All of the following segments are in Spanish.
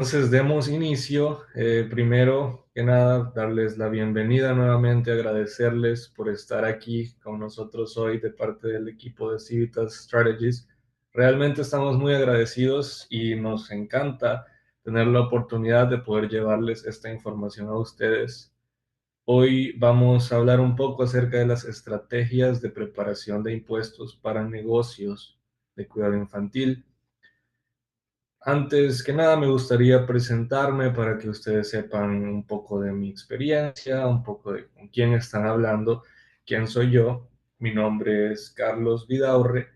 Entonces, demos inicio. Primero que nada, darles la bienvenida nuevamente, agradecerles por estar aquí con nosotros hoy de parte del equipo de Civitas Strategies. Realmente estamos muy agradecidos y nos encanta tener la oportunidad de poder llevarles esta información a ustedes. Hoy vamos a hablar un poco acerca de las estrategias de preparación de impuestos para negocios de cuidado infantil. Antes que nada, me gustaría presentarme para que ustedes sepan un poco de mi experiencia, un poco de con quién están hablando, quién soy yo. Mi nombre es Carlos Vidaurre.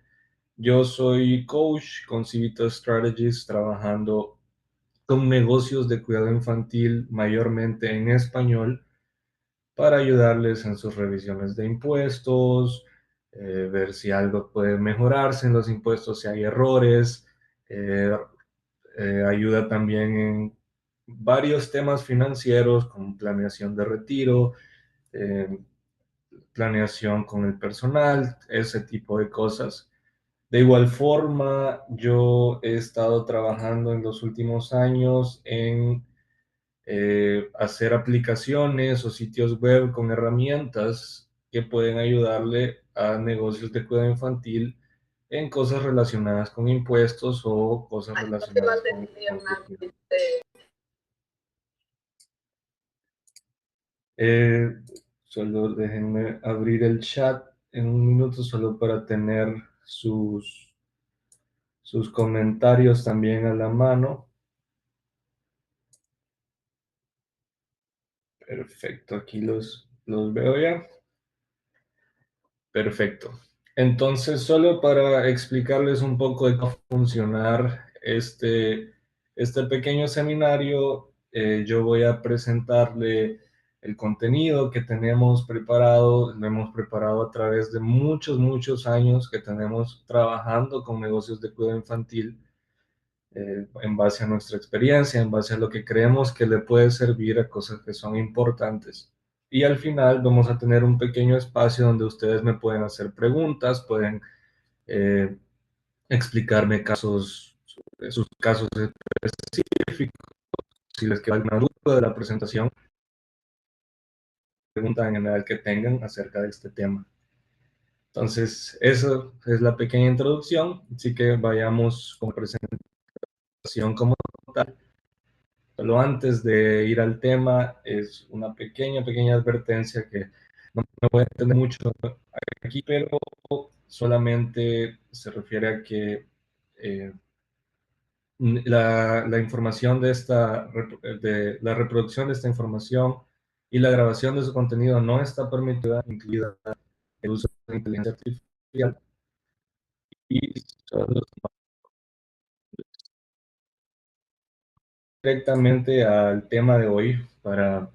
Yo soy coach con Civitas Strategies, trabajando con negocios de cuidado infantil, mayormente en español, para ayudarles en sus revisiones de impuestos, ver si algo puede mejorarse en los impuestos, si hay errores. eh, Ayuda también en varios temas financieros como planeación de retiro, eh, planeación con el personal, ese tipo de cosas. De igual forma, yo he estado trabajando en los últimos años en hacer aplicaciones o sitios web con herramientas que pueden ayudarle a negocios de cuidado infantil en cosas relacionadas con impuestos o cosas relacionadas con su cuidado. Eh, Solo déjenme abrir el chat en un minuto solo para tener sus comentarios también a la mano. Perfecto, aquí los veo ya. Perfecto. Entonces, solo para explicarles un poco de cómo va a funcionar este pequeño seminario, yo voy a presentarle el contenido que tenemos preparado. Lo hemos preparado a través de muchos años que tenemos trabajando con negocios de cuidado infantil, en base a nuestra experiencia, en base a lo que creemos que le puede servir a cosas que son importantes. Y al final vamos a tener un pequeño espacio donde ustedes me pueden hacer preguntas, pueden eh, explicarme sus casos específicos, si les queda alguna duda de la presentación, pregunta en general que tengan acerca de este tema. Entonces, eso es la pequeña introducción, así que vayamos con presentación como tal. Solo antes de ir al tema, es una pequeña advertencia que no me voy a entender mucho aquí, pero solamente se refiere a que eh, la información de la reproducción de esta información y la grabación de su contenido no está permitida, incluida el uso de inteligencia artificial, y solo directamente al tema de hoy para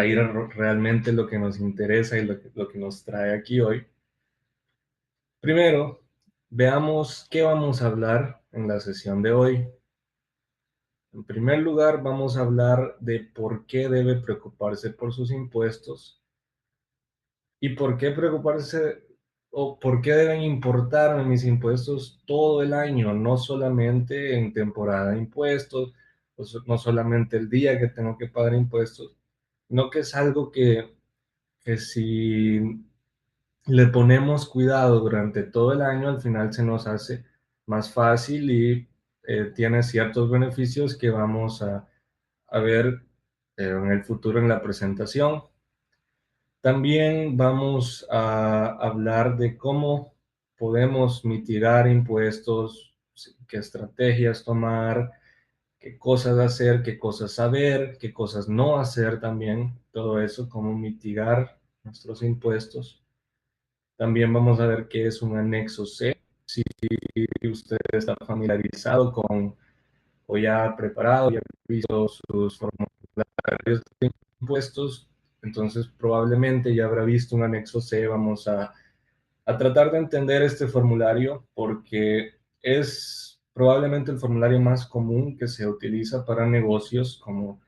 ir a realmente lo que nos interesa y lo que nos trae aquí hoy. Primero, veamos qué vamos a hablar en la sesión de hoy. En primer lugar, vamos a hablar de por qué debe preocuparse por sus impuestos y por qué preocuparse o por qué deben importarme mis impuestos todo el año, no solamente en temporada de impuestos, no solamente el día que tengo que pagar impuestos, no, que es algo que si le ponemos cuidado durante todo el año, al final se nos hace más fácil y tiene ciertos beneficios que vamos a ver en el futuro en la presentación. También vamos a hablar de cómo podemos mitigar impuestos, qué estrategias tomar, qué cosas hacer, qué cosas saber, qué cosas no hacer también, todo eso, cómo mitigar nuestros impuestos. También vamos a ver qué es un anexo C, si usted está familiarizado con o ya preparado, ya visto sus formularios de impuestos, entonces probablemente ya habrá visto un anexo C. Vamos a tratar de entender este formulario porque es probablemente el formulario más común que se utiliza para negocios como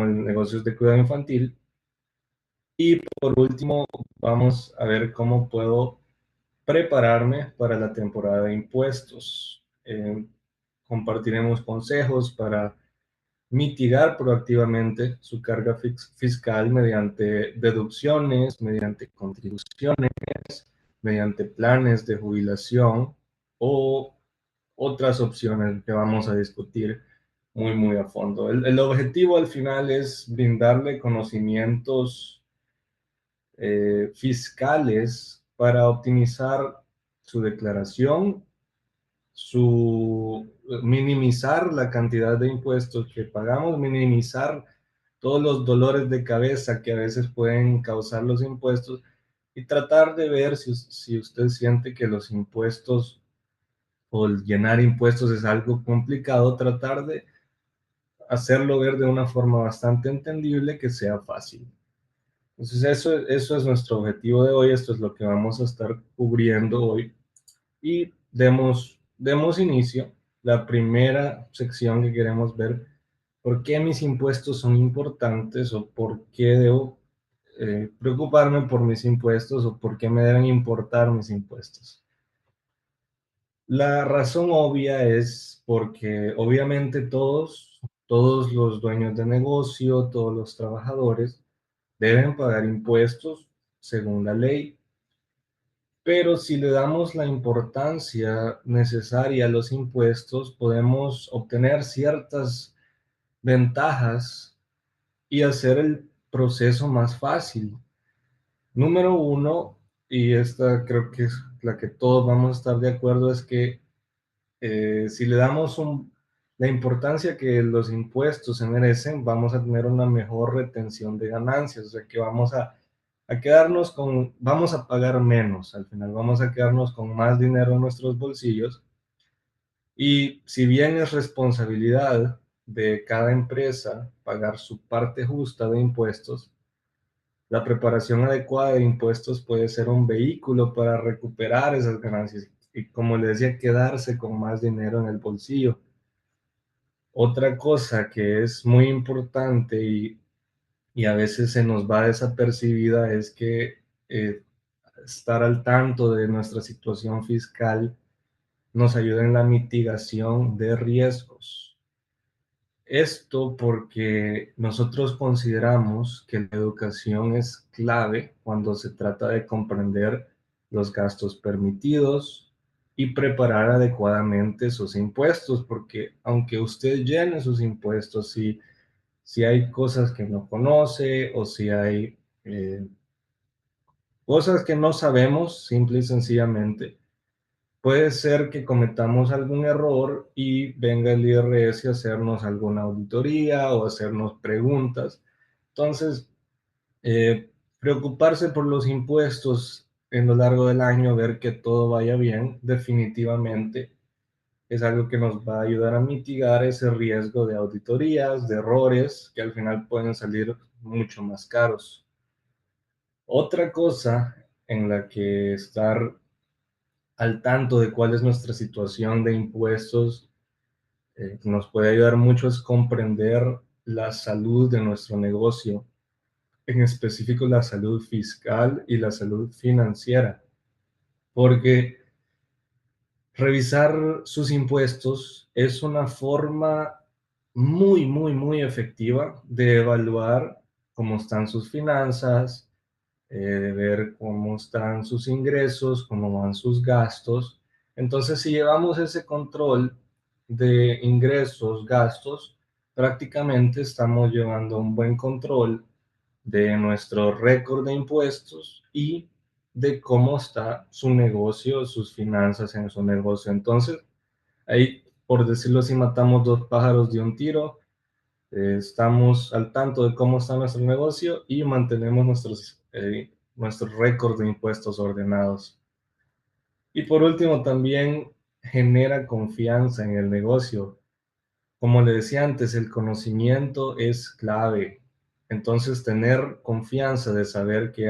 el negocios de cuidado infantil. Y por último, vamos a ver cómo puedo prepararme para la temporada de impuestos. compartiremos consejos para mitigar proactivamente su carga fiscal mediante deducciones, mediante contribuciones, mediante planes de jubilación o otras opciones que vamos a discutir muy a fondo. El objetivo al final es brindarle conocimientos fiscales para optimizar su declaración, minimizar la cantidad de impuestos que pagamos, minimizar todos los dolores de cabeza que a veces pueden causar los impuestos y tratar de ver si usted siente que los impuestos o el llenar impuestos es algo complicado, tratar de hacerlo ver de una forma bastante entendible que sea fácil. Entonces eso es nuestro objetivo de hoy, esto es lo que vamos a estar cubriendo hoy y demos inicio. La primera sección que queremos ver, ¿por qué mis impuestos son importantes o por qué debo preocuparme por mis impuestos o por qué me deben importar mis impuestos? La razón obvia es porque obviamente todos los dueños de negocio, todos los trabajadores deben pagar impuestos según la ley, pero si le damos la importancia necesaria a los impuestos, podemos obtener ciertas ventajas y hacer el proceso más fácil. Número uno, y esta creo que es la que todos vamos a estar de acuerdo, es que si le damos la importancia que los impuestos se merecen, vamos a tener una mejor retención de ganancias, o sea que a quedarnos vamos a pagar menos, al final vamos a quedarnos con más dinero en nuestros bolsillos. Y si bien es responsabilidad de cada empresa pagar su parte justa de impuestos, la preparación adecuada de impuestos puede ser un vehículo para recuperar esas ganancias y, como les decía, quedarse con más dinero en el bolsillo. Otra cosa que es muy importante y a veces se nos va desapercibida es que estar al tanto de nuestra situación fiscal nos ayuda en la mitigación de riesgos. Esto porque nosotros consideramos que la educación es clave cuando se trata de comprender los gastos permitidos y preparar adecuadamente sus impuestos, porque aunque usted llene sus impuestos, si hay cosas que no conoce o si hay cosas que no sabemos, simple y sencillamente, puede ser que cometamos algún error y venga el IRS a hacernos alguna auditoría o hacernos preguntas. Entonces, preocuparse por los impuestos en lo largo del año, ver que todo vaya bien, definitivamente es algo que nos va a ayudar a mitigar ese riesgo de auditorías, de errores, que al final pueden salir mucho más caros. Otra cosa en la que estar al tanto de cuál es nuestra situación de impuestos nos puede ayudar mucho es comprender la salud de nuestro negocio, en específico la salud fiscal y la salud financiera, porque revisar sus impuestos es una forma muy efectiva de evaluar cómo están sus finanzas, de ver cómo están sus ingresos, cómo van sus gastos. Entonces, si llevamos ese control de ingresos, gastos, prácticamente estamos llevando un buen control de nuestro récord de impuestos y de cómo está su negocio, sus finanzas en su negocio. Entonces, ahí, por decirlo así, matamos dos pájaros de un tiro. Estamos al tanto de cómo está nuestro negocio y mantenemos nuestros récords de impuestos ordenados. Y por último, también genera confianza en el negocio. Como le decía antes, el conocimiento es clave. Entonces, tener confianza de saber que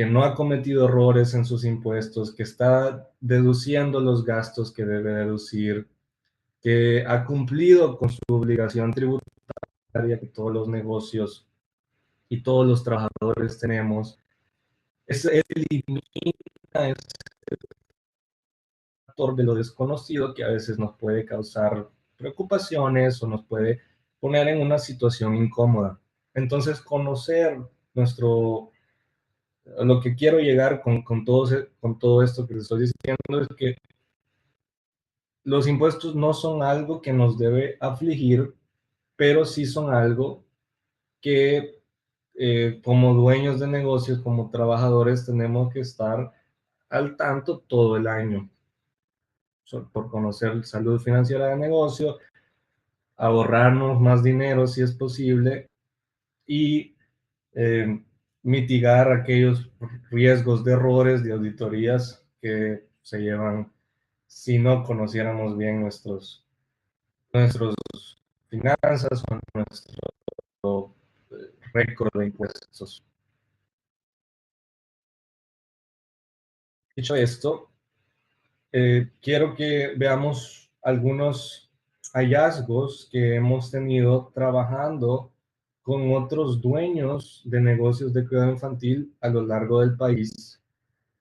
no ha cometido errores en sus impuestos, que está deduciendo los gastos que debe deducir, que ha cumplido con su obligación tributaria que todos los negocios y todos los trabajadores tenemos. Elimina factor de lo desconocido que a veces nos puede causar preocupaciones o nos puede poner en una situación incómoda. Entonces, conocer nuestro, lo que quiero llegar con todo esto que les estoy diciendo es que los impuestos no son algo que nos debe afligir, pero sí son algo que como dueños de negocios, como trabajadores, tenemos que estar al tanto todo el año por conocer salud financiera de negocio, ahorrarnos más dinero si es posible y eh, mitigar aquellos riesgos de errores, de auditorías que se llevan si no conociéramos bien nuestros finanzas o nuestro récord de impuestos. Dicho esto, quiero que veamos algunos hallazgos que hemos tenido trabajando con otros dueños de negocios de cuidado infantil a lo largo del país.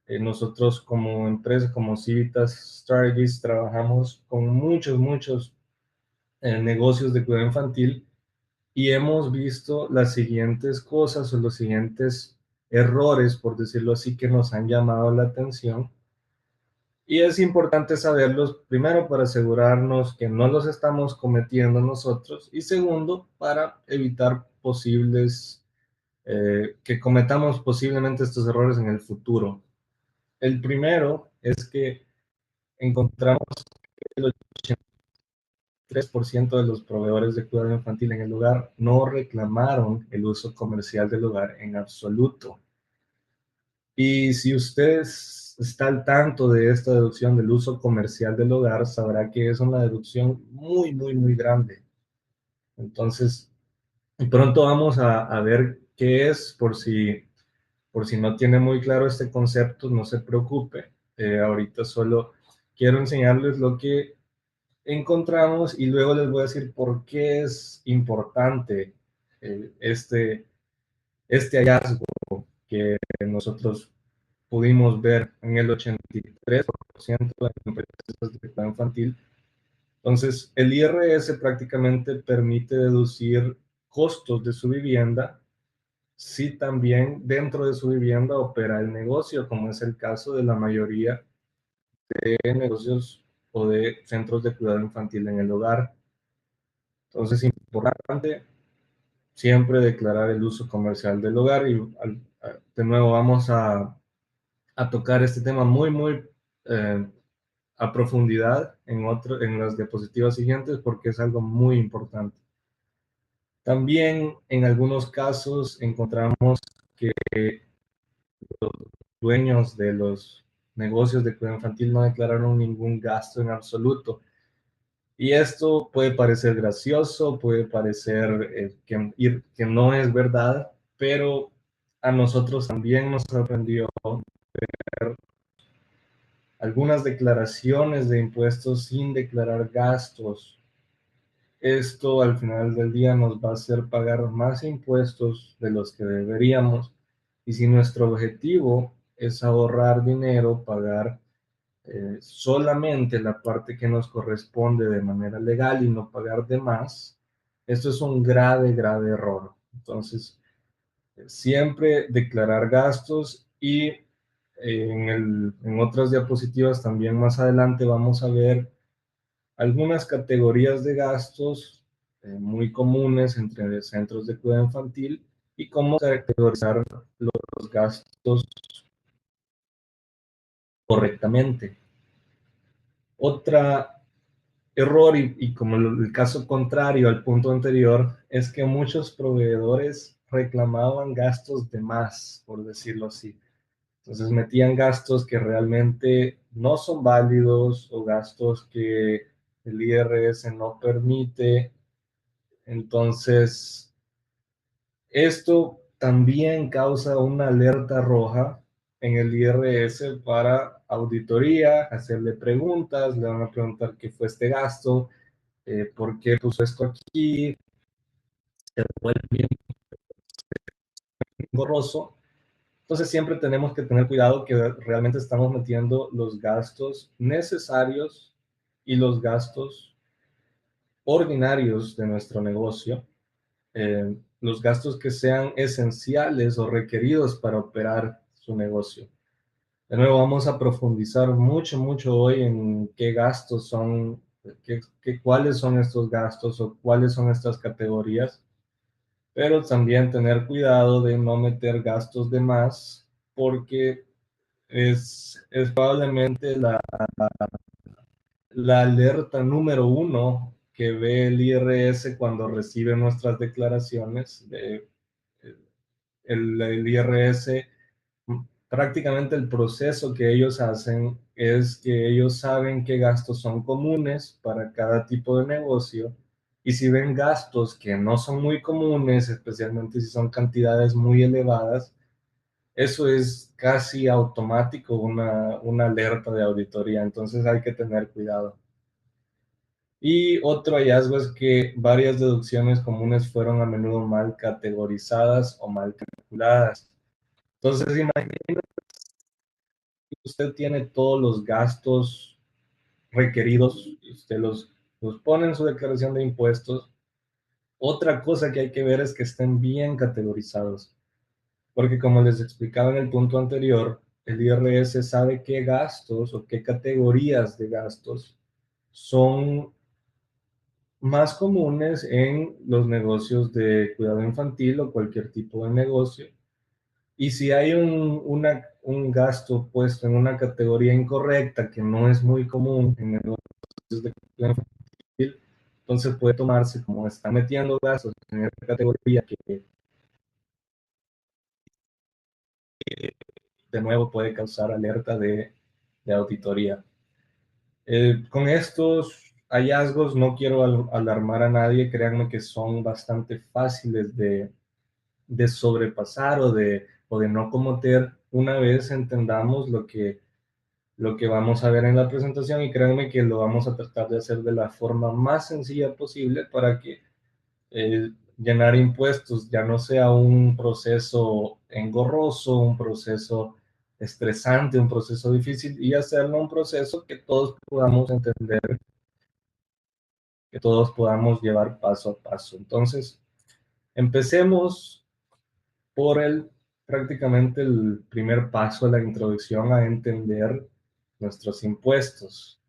Nosotros como empresa, como Civitas Strategies, trabajamos con muchos negocios de cuidado infantil y hemos visto las siguientes cosas o los siguientes errores, por decirlo así, que nos han llamado la atención. Y es importante saberlos, primero, para asegurarnos que no los estamos cometiendo nosotros y segundo, para evitar que cometamos posiblemente estos errores en el futuro. El primero es que encontramos que el 83% de los proveedores de cuidado infantil en el hogar no reclamaron el uso comercial del hogar en absoluto. Y si usted está al tanto de esta deducción del uso comercial del hogar, sabrá que es una deducción muy grande. Entonces, pronto vamos a ver qué es, por si no tiene muy claro este concepto, no se preocupe. Ahorita solo quiero enseñarles lo que encontramos y luego les voy a decir por qué es importante eh, este, este hallazgo que nosotros pudimos ver en el 83% de las empresas de cuidado infantil. Entonces, el IRS prácticamente permite deducir costos de su vivienda si también dentro de su vivienda opera el negocio, como es el caso de la mayoría de negocios o de centros de cuidado infantil en el hogar. Entonces, es importante siempre declarar el uso comercial del hogar y de nuevo vamos a tocar este tema muy eh, a profundidad en las diapositivas siguientes porque es algo muy importante. También en algunos casos encontramos que los dueños de los negocios de cuidado infantil no declararon ningún gasto en absoluto. Y esto puede parecer gracioso, puede parecer que no es verdad, pero a nosotros también nos sorprendió ver algunas declaraciones de impuestos sin declarar gastos. Esto al final del día nos va a hacer pagar más impuestos de los que deberíamos. Y si nuestro objetivo es ahorrar dinero, pagar solamente la parte que nos corresponde de manera legal y no pagar de más, esto es un grave error. Entonces, siempre declarar gastos y en otras diapositivas también más adelante vamos a ver algunas categorías de gastos muy comunes entre centros de cuidado infantil y cómo categorizar los gastos correctamente. Otra error y como el caso contrario al punto anterior es que muchos proveedores reclamaban gastos de más, por decirlo así. Entonces metían gastos que realmente no son válidos o gastos que el IRS no permite. Entonces, esto también causa una alerta roja en el IRS para auditoría, hacerle preguntas, le van a preguntar qué fue este gasto, por qué puso esto aquí, se vuelve bien borroso. Entonces siempre tenemos que tener cuidado que realmente estamos metiendo los gastos necesarios y los gastos ordinarios de nuestro negocio, los gastos que sean esenciales o requeridos para operar su negocio. De nuevo, vamos a profundizar mucho hoy en qué gastos son, cuáles son estos gastos o cuáles son estas categorías, pero también tener cuidado de no meter gastos de más, porque es probablemente la alerta número uno que ve el IRS cuando recibe nuestras declaraciones. El IRS, prácticamente el proceso que ellos hacen es que ellos saben qué gastos son comunes para cada tipo de negocio, y si ven gastos que no son muy comunes, especialmente si son cantidades muy elevadas, eso es casi automático una alerta de auditoría. Entonces hay que tener cuidado. Y otro hallazgo es que varias deducciones comunes fueron a menudo mal categorizadas o mal calculadas. Entonces, imagínate que usted tiene todos los gastos requeridos y usted los pone en su declaración de impuestos. Otra cosa que hay que ver es que estén bien categorizados, porque como les explicaba en el punto anterior, el IRS sabe qué gastos o qué categorías de gastos son más comunes en los negocios de cuidado infantil o cualquier tipo de negocio. Y si hay un gasto puesto en una categoría incorrecta que no es muy común en negocios de cuidado infantil, entonces puede tomarse como está metiendo gastos en esta categoría que de nuevo puede causar alerta de auditoría. Con estos hallazgos no quiero alarmar a nadie, créanme que son bastante fáciles de sobrepasar o de no cometer una vez entendamos lo que vamos a ver en la presentación, y créanme que lo vamos a tratar de hacer de la forma más sencilla posible para que llenar impuestos ya no sea un proceso engorroso, un proceso estresante, un proceso difícil, y hacerlo un proceso que todos podamos entender, que todos podamos llevar paso a paso. Entonces, empecemos por prácticamente el primer paso de la introducción a entender nuestros impuestos.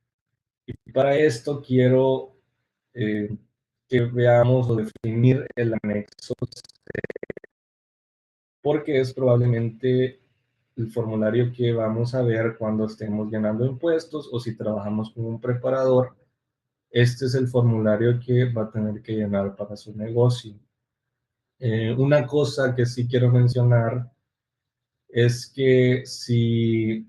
Y para esto quiero que veamos o definir el anexo, porque es probablemente el formulario que vamos a ver cuando estemos llenando impuestos, o si trabajamos con un preparador, este es el formulario que va a tener que llenar para su negocio. Una cosa que sí quiero mencionar es que si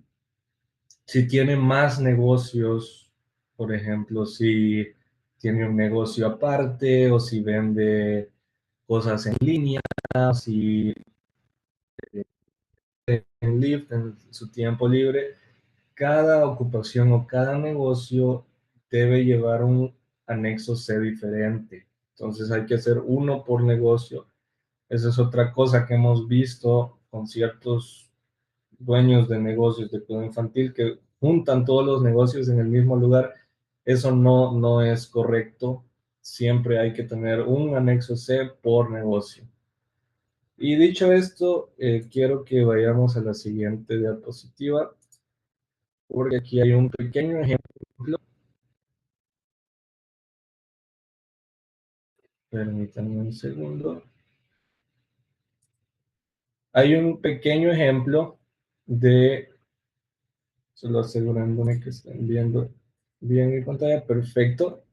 tiene más negocios, por ejemplo, si tiene un negocio aparte o si vende cosas en línea, si en Lyft, en su tiempo libre, cada ocupación o cada negocio debe llevar un anexo C diferente. Entonces hay que hacer uno por negocio. Esa es otra cosa que hemos visto con ciertos dueños de negocios de cuidado infantil que juntan todos los negocios en el mismo lugar. Eso no es correcto. Siempre hay que tener un anexo C por negocio. Y dicho esto, quiero que vayamos a la siguiente diapositiva, porque aquí hay un pequeño ejemplo. Permítanme un segundo. Hay un pequeño ejemplo de, solo asegurándome que estén viendo bien mi pantalla, perfecto.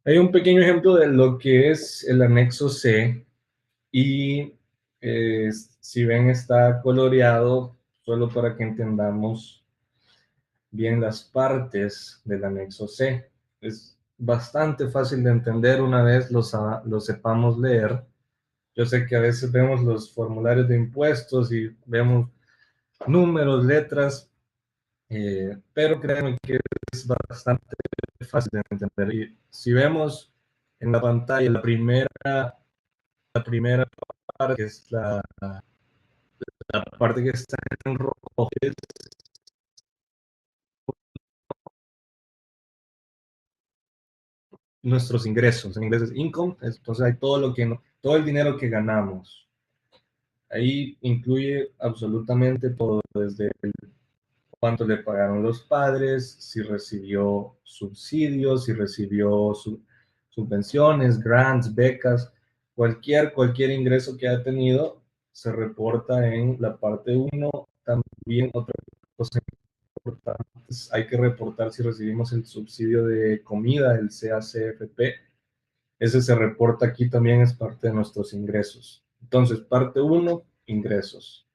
Hay un pequeño ejemplo de lo que es el anexo C, y si ven está coloreado solo para que entendamos bien las partes del anexo C. Es bastante fácil de entender una vez lo sepamos leer. Yo sé que a veces vemos los formularios de impuestos y vemos números, letras, pero créanme que es bastante fácil de entender. Y si vemos en la pantalla la primera parte, que es La parte que está en rojo es nuestros ingresos. En inglés es income, entonces hay todo lo que todo el dinero que ganamos. Ahí incluye absolutamente todo, desde cuánto le pagaron los padres, si recibió subsidios, si recibió subvenciones, grants, becas, cualquier ingreso que haya tenido se reporta en la parte uno. También otra cosa importante, hay que reportar si recibimos el subsidio de comida, el CACFP. Ese se reporta aquí también, es parte de nuestros ingresos. Entonces, parte uno, ingresos.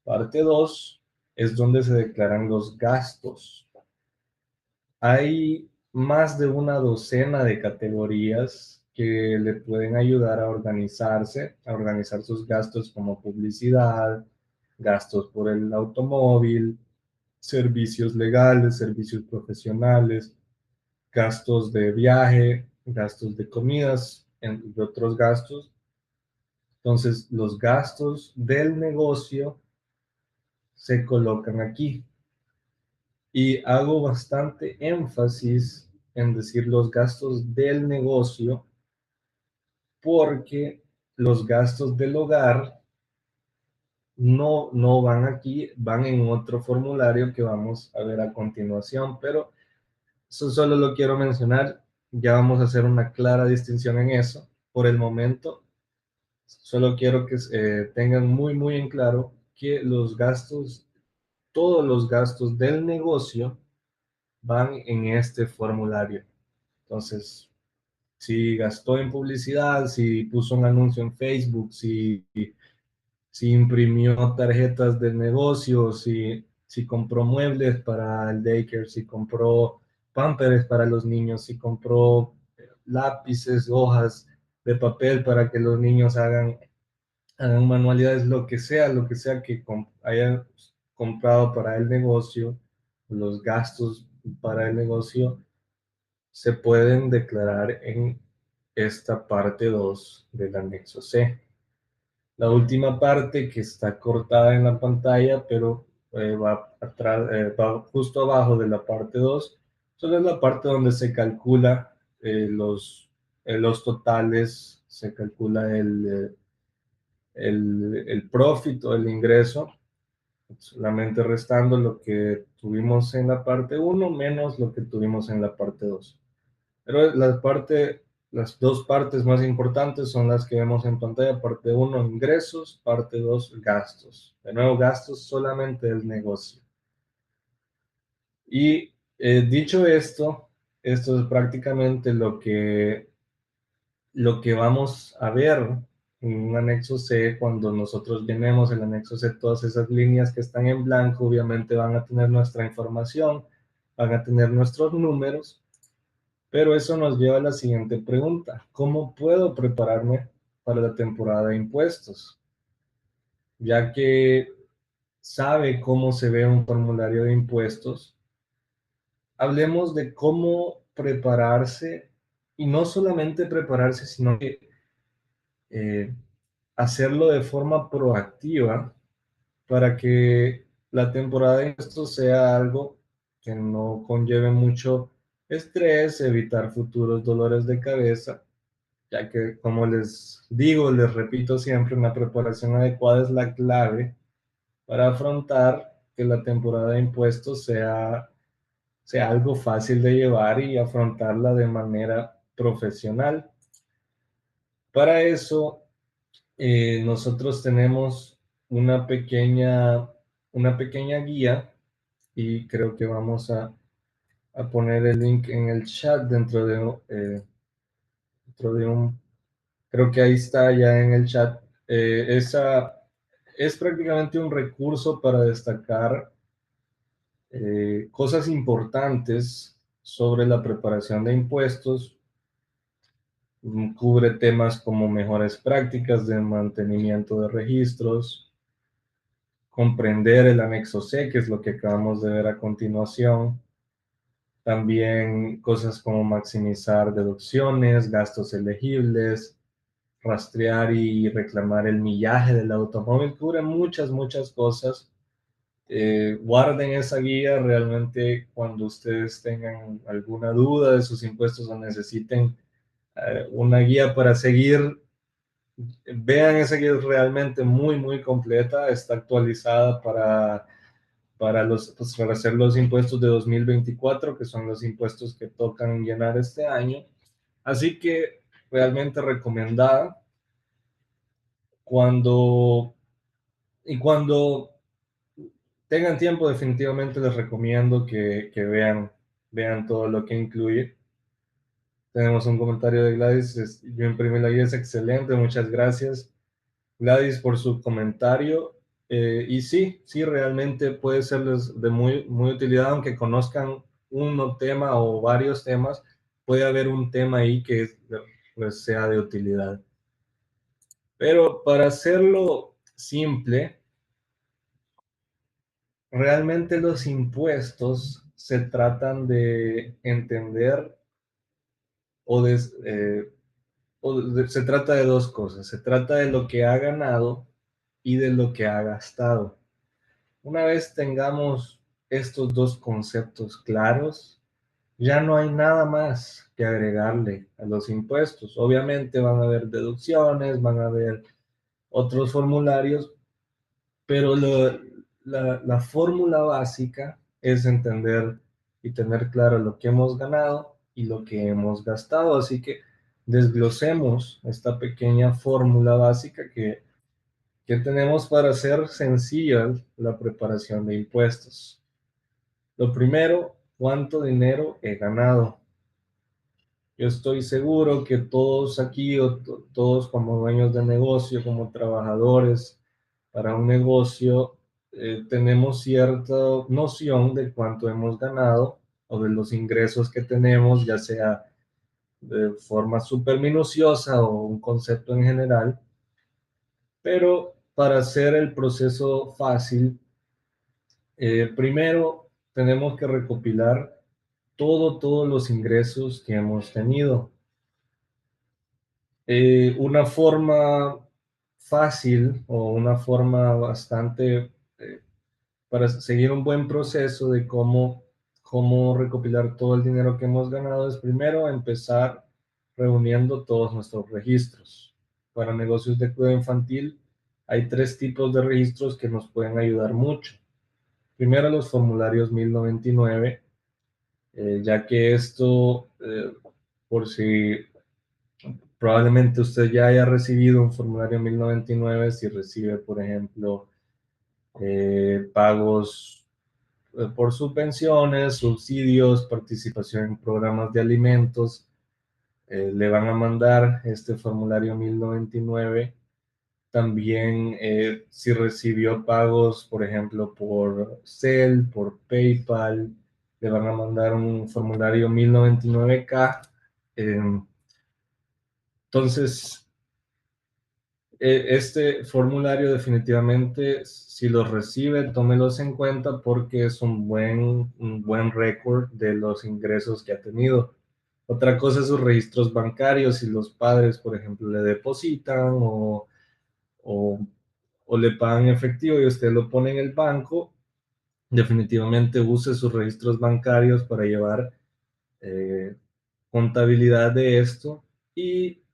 Parte 2 es donde se declaran los gastos. Hay más de una docena de categorías que le pueden ayudar a organizarse, a organizar sus gastos, como publicidad, gastos por el automóvil, servicios legales, servicios profesionales, gastos de viaje, gastos de comidas, entre otros gastos. Entonces, los gastos del negocio se colocan aquí. Y hago bastante énfasis en decir los gastos del negocio, porque los gastos del hogar no van aquí, van en otro formulario que vamos a ver a continuación, pero eso solo lo quiero mencionar. Ya vamos a hacer una clara distinción en eso. Por el momento, solo quiero que tengan muy en claro que los gastos, todos los gastos del negocio van en este formulario. Entonces, si gastó en publicidad, si puso un anuncio en Facebook, si imprimió tarjetas del negocio, si compró muebles para el daycare, si compró pampers para los niños, si compró lápices, hojas de papel para que los niños hagan manualidades, lo que sea que haya comprado para el negocio, los gastos para el negocio se pueden declarar en esta parte 2 del anexo C. La última parte, que está cortada en la pantalla, pero va justo abajo de la parte 2, solo es la parte donde se calcula los totales, se calcula el profit o el ingreso, solamente restando lo que tuvimos en la parte 1 menos lo que tuvimos en la parte 2. Pero las dos partes más importantes son las que vemos en pantalla: parte uno, ingresos; parte 2, gastos. De nuevo, gastos solamente del negocio. Y dicho esto, esto es prácticamente lo que vamos a ver en un anexo C. Cuando nosotros llenemos el anexo C, todas esas líneas que están en blanco obviamente van a tener nuestra información, van a tener nuestros números. Pero eso nos lleva a la siguiente pregunta: ¿cómo puedo prepararme para la temporada de impuestos? Ya que sabe cómo se ve un formulario de impuestos, hablemos de cómo prepararse, y no solamente prepararse, sino que eh, hacerlo de forma proactiva para que la temporada de impuestos sea algo que no conlleve mucho estrés, evitar futuros dolores de cabeza, ya que, como les digo, les repito siempre, una preparación adecuada es la clave para afrontar que la temporada de impuestos sea algo fácil de llevar y afrontarla de manera profesional. Para eso, nosotros tenemos una pequeña guía, y creo que vamos a poner el link en el chat dentro de un. Creo que ahí está ya en el chat. Esa es prácticamente un recurso para destacar cosas importantes sobre la preparación de impuestos. Cubre temas como mejores prácticas de mantenimiento de registros, comprender el anexo C, que es lo que acabamos de ver a continuación. También cosas como maximizar deducciones, gastos elegibles, rastrear y reclamar el millaje del automóvil, cubre muchas, muchas cosas. Guarden esa guía realmente cuando ustedes tengan alguna duda de sus impuestos o necesiten una guía para seguir. Vean esa guía, es realmente muy, muy completa, está actualizada pues, para hacer los impuestos de 2024, que son los impuestos que tocan llenar este año. Así que realmente recomendada. Cuando, cuando tengan tiempo, definitivamente les recomiendo que vean todo lo que incluye. Tenemos un comentario de Gladys. Yo imprimí la guía, es excelente, muchas gracias Gladys por su comentario. Y sí, sí, realmente puede serles de muy, muy utilidad, aunque conozcan un tema o varios temas, puede haber un tema ahí que pues, sea de utilidad. Pero para hacerlo simple, realmente los impuestos se tratan de entender o, de, se trata de dos cosas. Se trata de lo que ha ganado y de lo que ha gastado. Una vez tengamos estos dos conceptos claros, ya no hay nada más que agregarle a los impuestos. Obviamente van a haber deducciones, van a haber otros formularios, pero la fórmula básica es entender y tener claro lo que hemos ganado y lo que hemos gastado. Así que desglosemos esta pequeña fórmula básica que tenemos para hacer sencilla la preparación de impuestos. Lo primero, ¿cuánto dinero he ganado? Yo estoy seguro que todos aquí, o todos como dueños de negocio, como trabajadores para un negocio, tenemos cierta noción de cuánto hemos ganado o de los ingresos que tenemos, ya sea de forma súper minuciosa o un concepto en general. Pero para hacer el proceso fácil, primero tenemos que recopilar todos los ingresos que hemos tenido. Una forma fácil o una forma bastante para seguir un buen proceso de cómo recopilar todo el dinero que hemos ganado es primero empezar reuniendo todos nuestros registros. Para negocios de cuidado infantil hay tres tipos de registros que nos pueden ayudar mucho. Primero, los formularios 1099, ya que esto, por si probablemente usted ya haya recibido un formulario 1099, si recibe, por ejemplo, pagos por subvenciones, subsidios, participación en programas de alimentos, le van a mandar este formulario 1099. También si recibió pagos, por ejemplo, por Zelle, por PayPal, le van a mandar un formulario 1099K. Entonces, este formulario definitivamente, si los recibe, tómelos en cuenta porque es un buen récord de los ingresos que ha tenido. Otra cosa es sus registros bancarios, si los padres, por ejemplo, le depositan o, o le pagan efectivo y usted lo pone en el banco, definitivamente use sus registros bancarios para llevar eh, contabilidad de esto y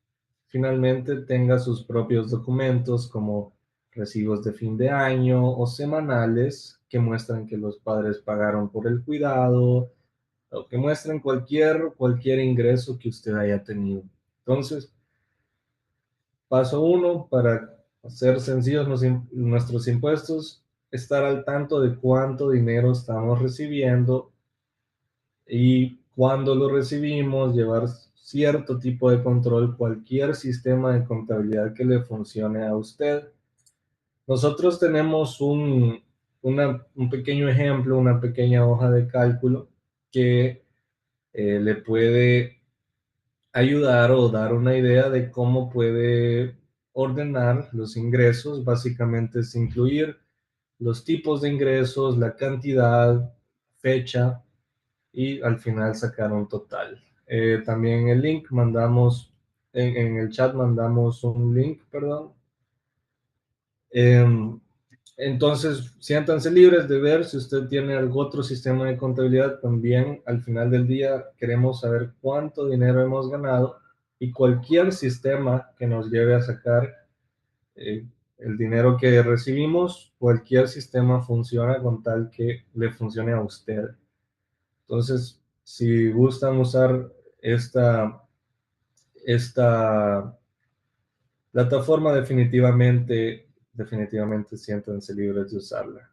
finalmente tenga sus propios documentos como recibos de fin de año o semanales que muestran que los padres pagaron por el cuidado o que muestren cualquier ingreso que usted haya tenido. Entonces, paso uno, para hacer sencillos nuestros impuestos, estar al tanto de cuánto dinero estamos recibiendo y cuando lo recibimos, llevar cierto tipo de control, cualquier sistema de contabilidad que le funcione a usted. Nosotros tenemos un pequeño ejemplo, una pequeña hoja de cálculo que le puede ayudar o dar una idea de cómo puede ordenar los ingresos. Básicamente es incluir los tipos de ingresos, la cantidad, fecha y al final sacar un total. También el link mandamos en el chat mandamos un link, perdón. Em, entonces, siéntanse libres de ver si usted tiene algún otro sistema de contabilidad. También al final del día queremos saber cuánto dinero hemos ganado y cualquier sistema que nos lleve a sacar eh, el dinero que recibimos, cualquier sistema funciona con tal que le funcione a usted. Entonces, si gustan usar esta plataforma, definitivamente siéntanse libres de usarla.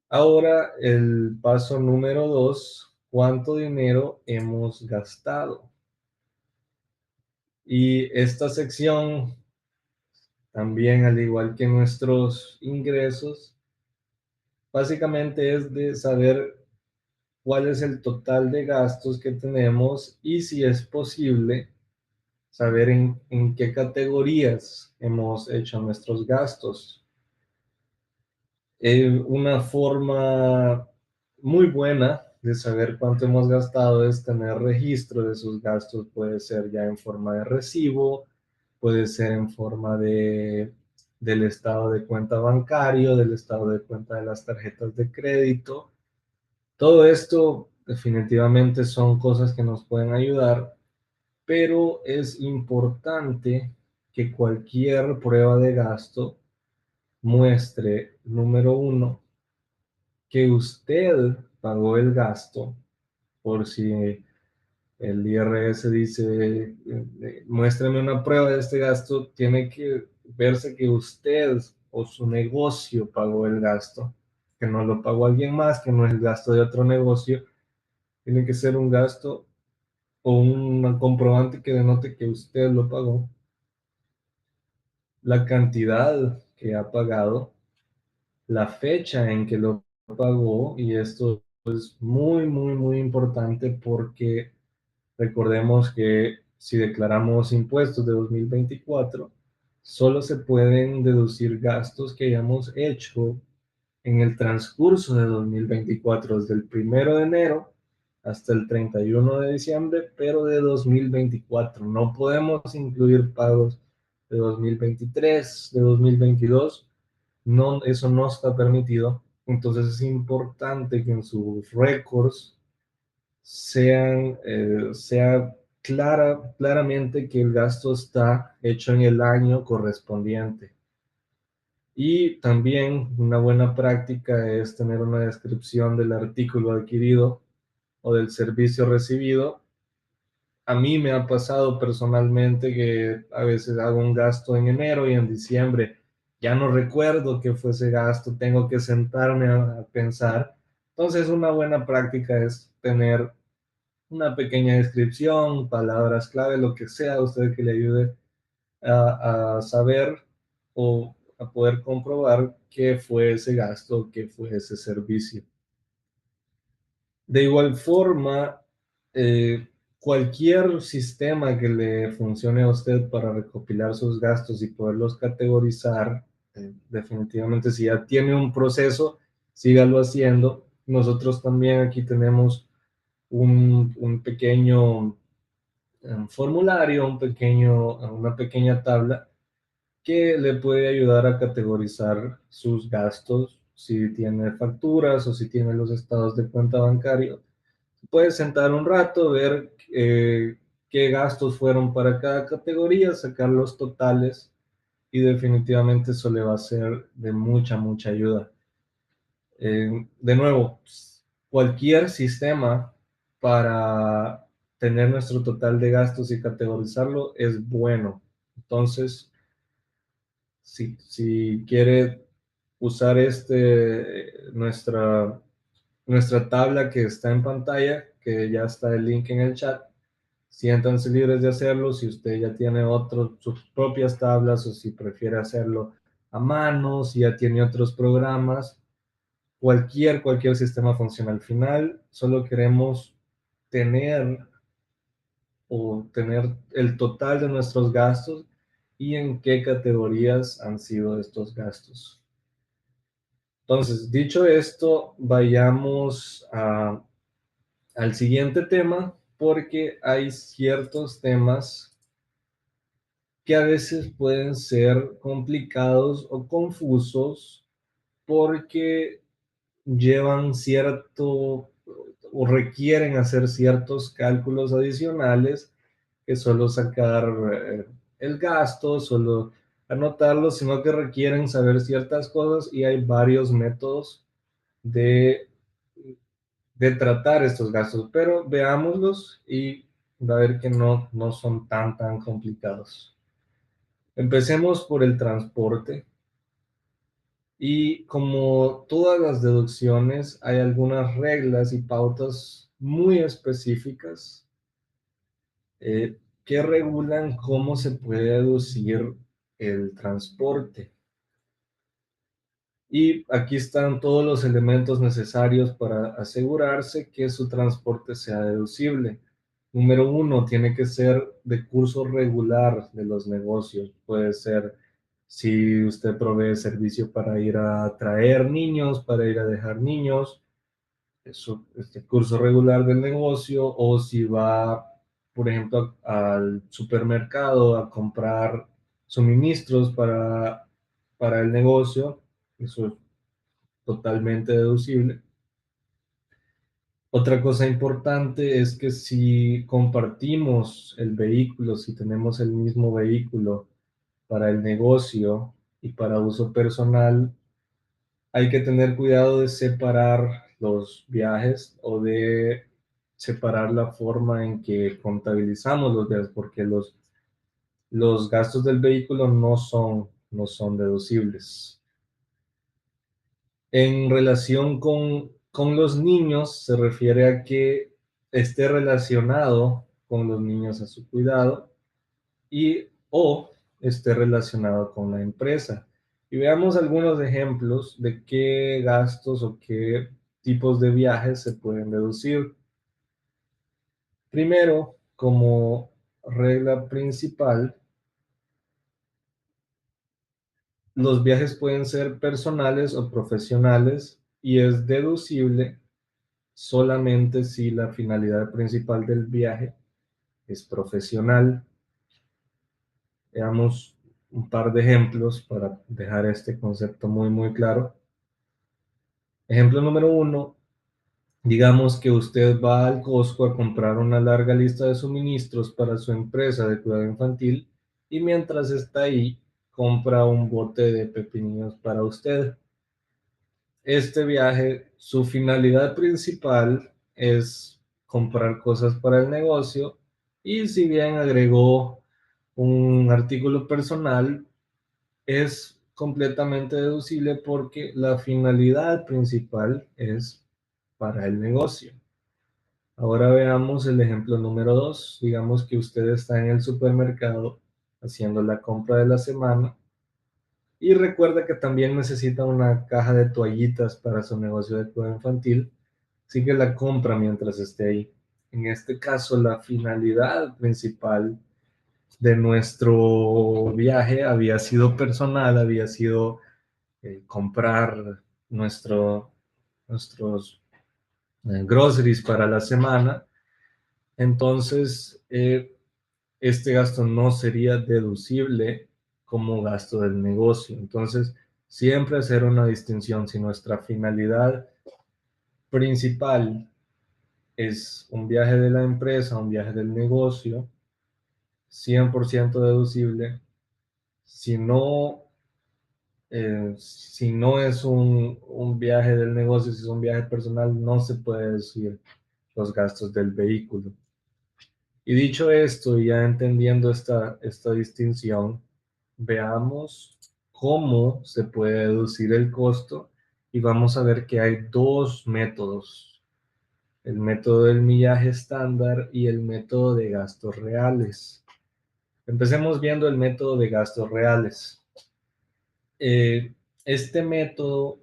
Ahora, el paso número 2, ¿cuánto dinero hemos gastado? Y esta sección, también al igual que nuestros ingresos, básicamente es de saber cuál es el total de gastos que tenemos y si es posible saber en qué categorías hemos hecho nuestros gastos. Una forma muy buena de saber cuánto hemos gastado es tener registro de sus gastos. Puede ser ya en forma de recibo, puede ser en forma del estado de cuenta bancario, del estado de cuenta de las tarjetas de crédito. Todo esto definitivamente son cosas que nos pueden ayudar, pero es importante que cualquier prueba de gasto muestre, número uno, que usted pagó el gasto. Por si el IRS dice, muéstrame una prueba de este gasto, tiene que verse que usted o su negocio pagó el gasto, que no lo pagó alguien más, que no es el gasto de otro negocio. Tiene que ser un gasto o un comprobante que denote que usted lo pagó, la cantidad que ha pagado, la fecha en que lo pagó, y esto es muy, muy, muy importante porque recordemos que si declaramos impuestos de 2024, solo se pueden deducir gastos que hayamos hecho en el transcurso de 2024, desde el 1 de enero hasta el 31 de diciembre, pero de 2024. No podemos incluir pagos de 2023, de 2022. No, eso no está permitido. Entonces es importante que en sus récords sea claramente que el gasto está hecho en el año correspondiente. Y también una buena práctica es tener una descripción del artículo adquirido o del servicio recibido. A mí me ha pasado personalmente que a veces hago un gasto en enero y en diciembre ya no recuerdo qué fue ese gasto, tengo que sentarme a pensar. Entonces, una buena práctica es tener una pequeña descripción, palabras clave, lo que sea a usted que le ayude a saber o a poder comprobar qué fue ese gasto, qué fue ese servicio. De igual forma, cualquier sistema que le funcione a usted para recopilar sus gastos y poderlos categorizar, definitivamente si ya tiene un proceso, sígalo haciendo. Nosotros también aquí tenemos un pequeño formulario, una pequeña tabla que le puede ayudar a categorizar sus gastos, si tiene facturas o si tiene los estados de cuenta bancario. Puede sentar un rato, ver qué gastos fueron para cada categoría, sacar los totales y definitivamente eso le va a ser de mucha, mucha ayuda. De nuevo, cualquier sistema para tener nuestro total de gastos y categorizarlo es bueno. Entonces, si quiere usar nuestra tabla que está en pantalla, que ya está el link en el chat, siéntanse libres de hacerlo. Si usted ya tiene sus propias tablas o si prefiere hacerlo a mano, si ya tiene otros programas, cualquier sistema funciona. Al final, solo queremos tener tener el total de nuestros gastos y en qué categorías han sido estos gastos. Entonces, dicho esto, vayamos al siguiente tema porque hay ciertos temas que a veces pueden ser complicados o confusos porque llevan cierto o requieren hacer ciertos cálculos adicionales que solo sacar el gasto, solo anotarlo, sino que requieren saber ciertas cosas y hay varios métodos de, de tratar estos gastos, pero veámoslos y va a ver que no son tan complicados. Empecemos por el transporte. Y como todas las deducciones, hay algunas reglas y pautas muy específicas que regulan cómo se puede deducir el transporte. Y aquí están todos los elementos necesarios para asegurarse que su transporte sea deducible. Número uno, tiene que ser de curso regular de los negocios. Puede ser si usted provee servicio para ir a traer niños, para ir a dejar niños, eso, este curso regular del negocio, o si va, por ejemplo, al supermercado a comprar suministros para el negocio, eso es totalmente deducible. Otra cosa importante es que si compartimos el vehículo, si tenemos el mismo vehículo para el negocio y para uso personal, hay que tener cuidado de separar los viajes o de separar la forma en que contabilizamos los viajes, porque los gastos del vehículo no son deducibles. En relación con los niños, se refiere a que esté relacionado con los niños a su cuidado y o esté relacionado con la empresa. Y veamos algunos ejemplos de qué gastos o qué tipos de viajes se pueden deducir. Primero, como regla principal, los viajes pueden ser personales o profesionales y es deducible solamente si la finalidad principal del viaje es profesional. Veamos un par de ejemplos para dejar este concepto muy claro. Ejemplo número uno, digamos que usted va al Costco a comprar una larga lista de suministros para su empresa de cuidado infantil y mientras está ahí compra un bote de pepinillos para usted. Este viaje, su finalidad principal es comprar cosas para el negocio y si bien agregó un artículo personal, es completamente deducible porque la finalidad principal es para el negocio. Ahora veamos el ejemplo número 2. Digamos que usted está en el supermercado haciendo la compra de la semana y recuerda que también necesita una caja de toallitas para su negocio de cuidado infantil, así que la compra mientras esté ahí. En este caso, la finalidad principal de nuestro viaje había sido personal, había sido comprar nuestros groceries para la semana. Entonces, este gasto no sería deducible como gasto del negocio. Entonces, siempre hacer una distinción. Si nuestra finalidad principal es un viaje de la empresa, un viaje del negocio, 100% deducible. Si no, si no es un viaje del negocio, si es un viaje personal, no se puede deducir los gastos del vehículo. Y dicho esto, ya entendiendo esta distinción, veamos cómo se puede deducir el costo y vamos a ver que hay dos métodos, el método del millaje estándar y el método de gastos reales. Empecemos viendo el método de gastos reales. Este método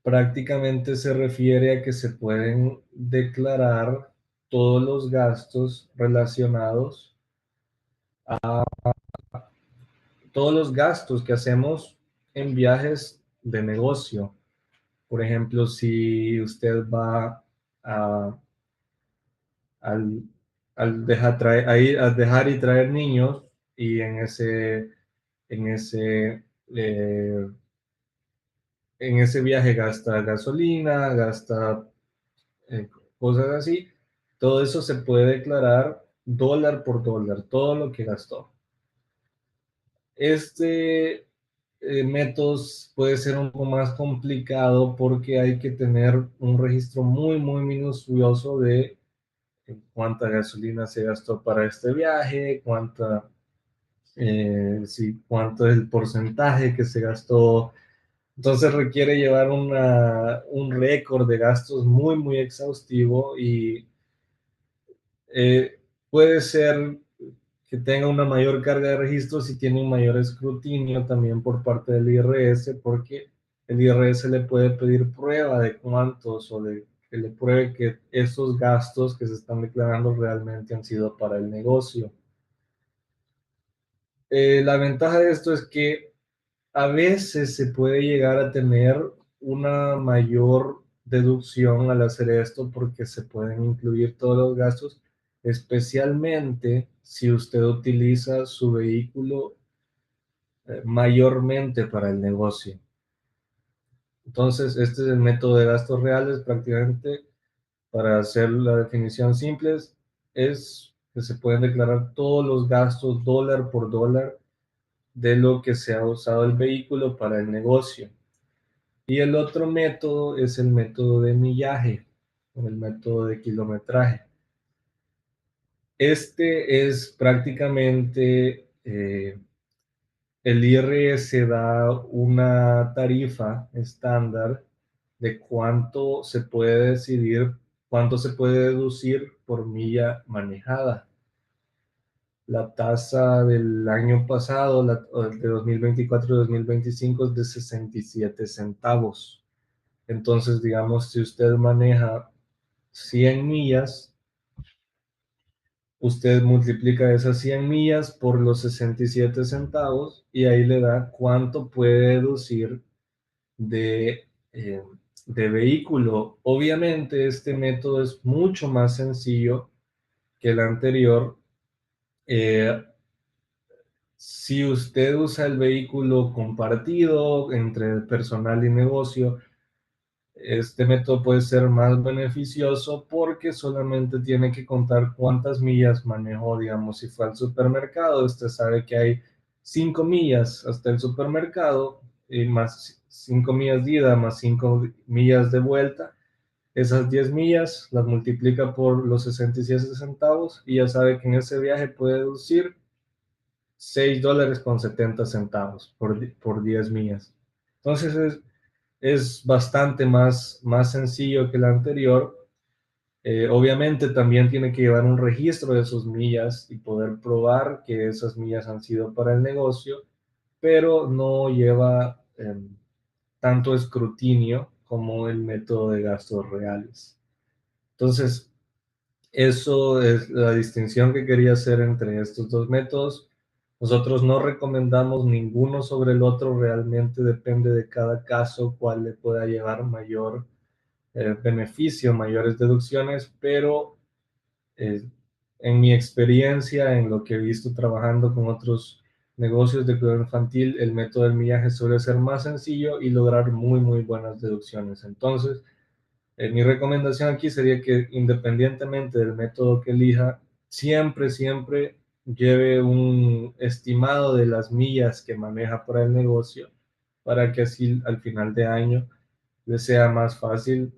prácticamente se refiere a que se pueden declarar todos los gastos relacionados, todos los gastos que hacemos en viajes de negocio. Por ejemplo, si usted va a al, al dejar y traer niños y en ese, eh, en ese viaje gasta gasolina, gasta eh, cosas así, todo eso se puede declarar dólar por dólar, todo lo que gastó. Este método puede ser un poco más complicado porque hay que tener un registro muy minucioso de cuánta gasolina se gastó para este viaje, sí, cuánto es el porcentaje que se gastó. Entonces requiere llevar un récord de gastos muy exhaustivo y eh, puede ser que tenga una mayor carga de registros y tiene un mayor escrutinio también por parte del IRS, porque el IRS le puede pedir prueba de cuántos o de que le pruebe que esos gastos que se están declarando realmente han sido para el negocio. La ventaja de esto es que a veces se puede llegar a tener una mayor deducción al hacer esto porque se pueden incluir todos los gastos, especialmente si usted utiliza su vehículo mayormente para el negocio. Entonces, este es el método de gastos reales, prácticamente para hacer la definición simple, es que se pueden declarar todos los gastos dólar por dólar de lo que se ha usado el vehículo para el negocio. Y el otro método es el método de millaje, o el método de kilometraje. Este es prácticamente, el IRS da una tarifa estándar de cuánto se puede deducir por milla manejada. La tasa del año pasado, de 2024-2025, es de 67 centavos. Entonces, digamos, si usted maneja 100 millas, usted multiplica esas 100 millas por los 67 centavos y ahí le da cuánto puede deducir de, eh, de vehículo. Obviamente, este método es mucho más sencillo que el anterior. Eh, si usted usa el vehículo compartido entre personal y negocio, este método puede ser más beneficioso porque solamente tiene que contar cuántas millas manejó. Digamos, si fue al supermercado, usted sabe que hay 5 millas hasta el supermercado, y más 5 millas de ida, más 5 millas de vuelta. Esas 10 millas las multiplica por los 67 centavos y ya sabe que en ese viaje puede deducir $6.70 por 10 millas. Entonces es bastante más sencillo que el anterior. Obviamente también tiene que llevar un registro de sus millas y poder probar que esas millas han sido para el negocio, pero no lleva tanto escrutinio como el método de gastos reales. Entonces, eso es la distinción que quería hacer entre estos dos métodos. Nosotros no recomendamos ninguno sobre el otro, realmente depende de cada caso cuál le pueda llevar mayor beneficio, mayores deducciones, pero eh, en mi experiencia, en lo que he visto trabajando con otros negocios de cuidado infantil, el método del millaje suele ser más sencillo y lograr muy buenas deducciones. Entonces, mi recomendación aquí sería que independientemente del método que elija, siempre lleve un estimado de las millas que maneja para el negocio, para que así al final de año le sea más fácil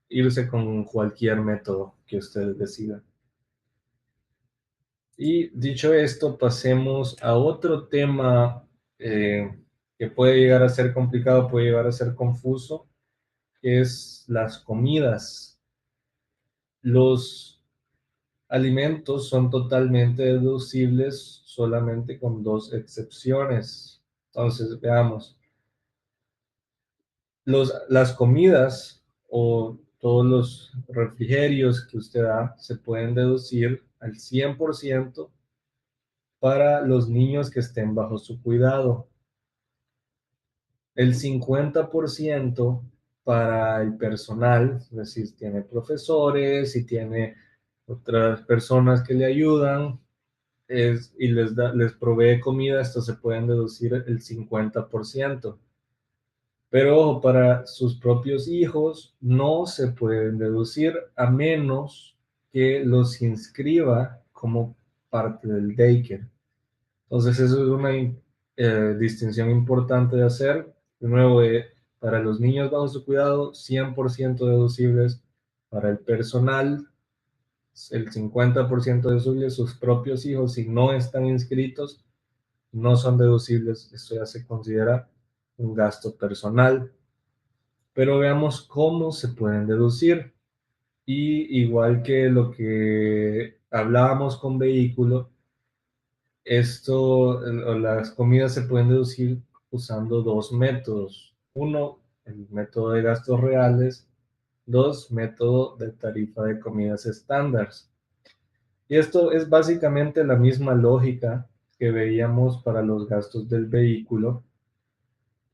irse con cualquier método que usted decida. Y dicho esto, pasemos a otro tema que puede llegar a ser complicado, puede llegar a ser confuso, que es las comidas. Los alimentos son totalmente deducibles solamente con dos excepciones. Entonces, veamos, las comidas o todos los refrigerios que usted da se pueden deducir al 100% para los niños que estén bajo su cuidado, el 50% para el personal, es decir, tiene profesores y tiene otras personas que le ayudan y les provee comida, esto se pueden deducir el 50%. Pero ojo, para sus propios hijos no se pueden deducir a menos que los inscriba como parte del daycare. Entonces, eso es una distinción importante de hacer. De nuevo, para los niños bajo su cuidado, 100% deducibles. Para el personal, el 50% deducible. Sus propios hijos, si no están inscritos, no son deducibles. Esto ya se considera un gasto personal. Pero veamos cómo se pueden deducir. Y igual que lo que hablábamos con vehículo, las comidas se pueden deducir usando dos métodos. Uno, el método de gastos reales. Dos, método de tarifa de comidas estándar. Y esto es básicamente la misma lógica que veíamos para los gastos del vehículo.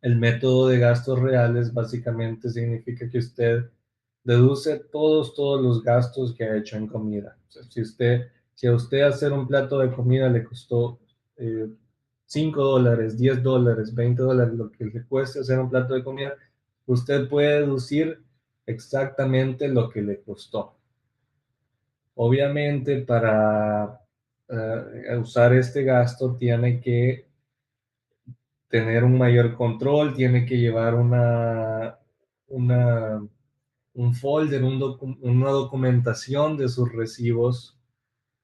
El método de gastos reales básicamente significa que usted deduce todos los gastos que ha hecho en comida. O sea, si a usted hacer un plato de comida le costó eh, $5, $10, $20, lo que le cueste hacer un plato de comida, usted puede deducir exactamente lo que le costó. Obviamente, para usar este gasto tiene que tener un mayor control, tiene que llevar un folder, una documentación de sus recibos,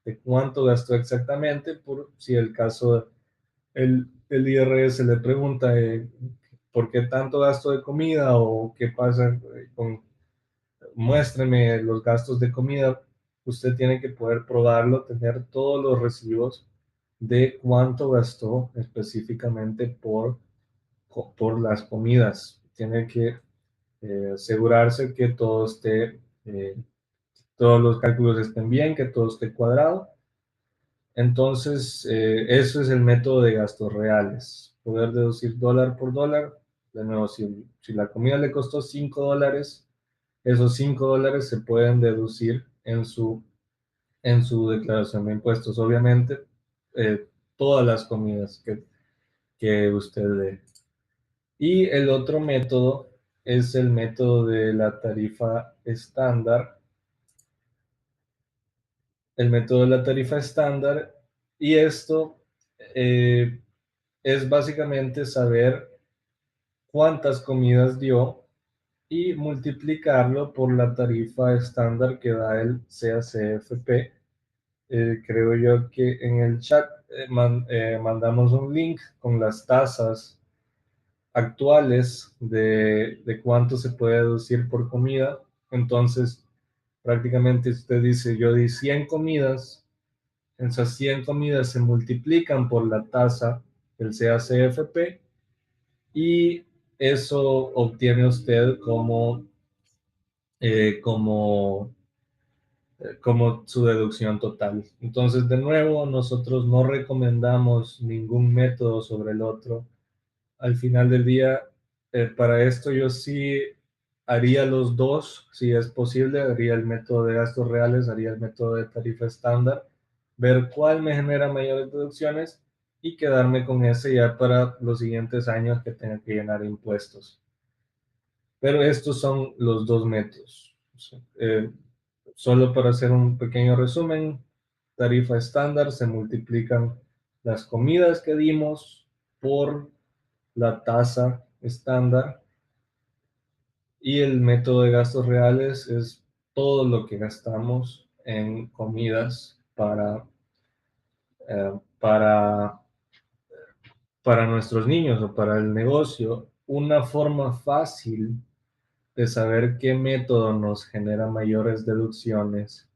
de cuánto gastó exactamente, por si el caso, el IRS le pregunta por qué tanto gasto de comida o qué pasa con, muéstreme los gastos de comida. Usted tiene que poder probarlo, tener todos los recibos de cuánto gastó específicamente por las comidas. Tiene que asegurarse que todos los cálculos estén bien, que todo esté cuadrado. Entonces, eso es el método de gastos reales. Poder deducir dólar por dólar. De nuevo, si la comida le costó $5, esos $5 se pueden deducir en su declaración de impuestos. Obviamente, todas las comidas que usted dé. Y el otro método es el método de la tarifa estándar. El método de la tarifa estándar. Y esto eh, es básicamente saber cuántas comidas dio y multiplicarlo por la tarifa estándar que da el CACFP. Creo yo que en el chat mandamos un link con las tasas actuales de cuánto se puede deducir por comida. Entonces, prácticamente usted dice, yo di 100 comidas, esas 100 comidas se multiplican por la tasa del CACFP y eso obtiene usted eh, como, como su deducción total. Entonces, de nuevo, nosotros no recomendamos ningún método sobre el otro. Al final del día, para esto yo sí haría los dos, si es posible, haría el método de gastos reales, haría el método de tarifa estándar, ver cuál me genera mayores deducciones y quedarme con ese ya para los siguientes años que tenga que llenar impuestos. Pero estos son los dos métodos. Solo para hacer un pequeño resumen, tarifa estándar, se multiplican las comidas que dimos por la tasa estándar, y el método de gastos reales es todo lo que gastamos en comidas eh, para, para nuestros niños o para el negocio. Una forma fácil de saber qué método nos genera mayores deducciones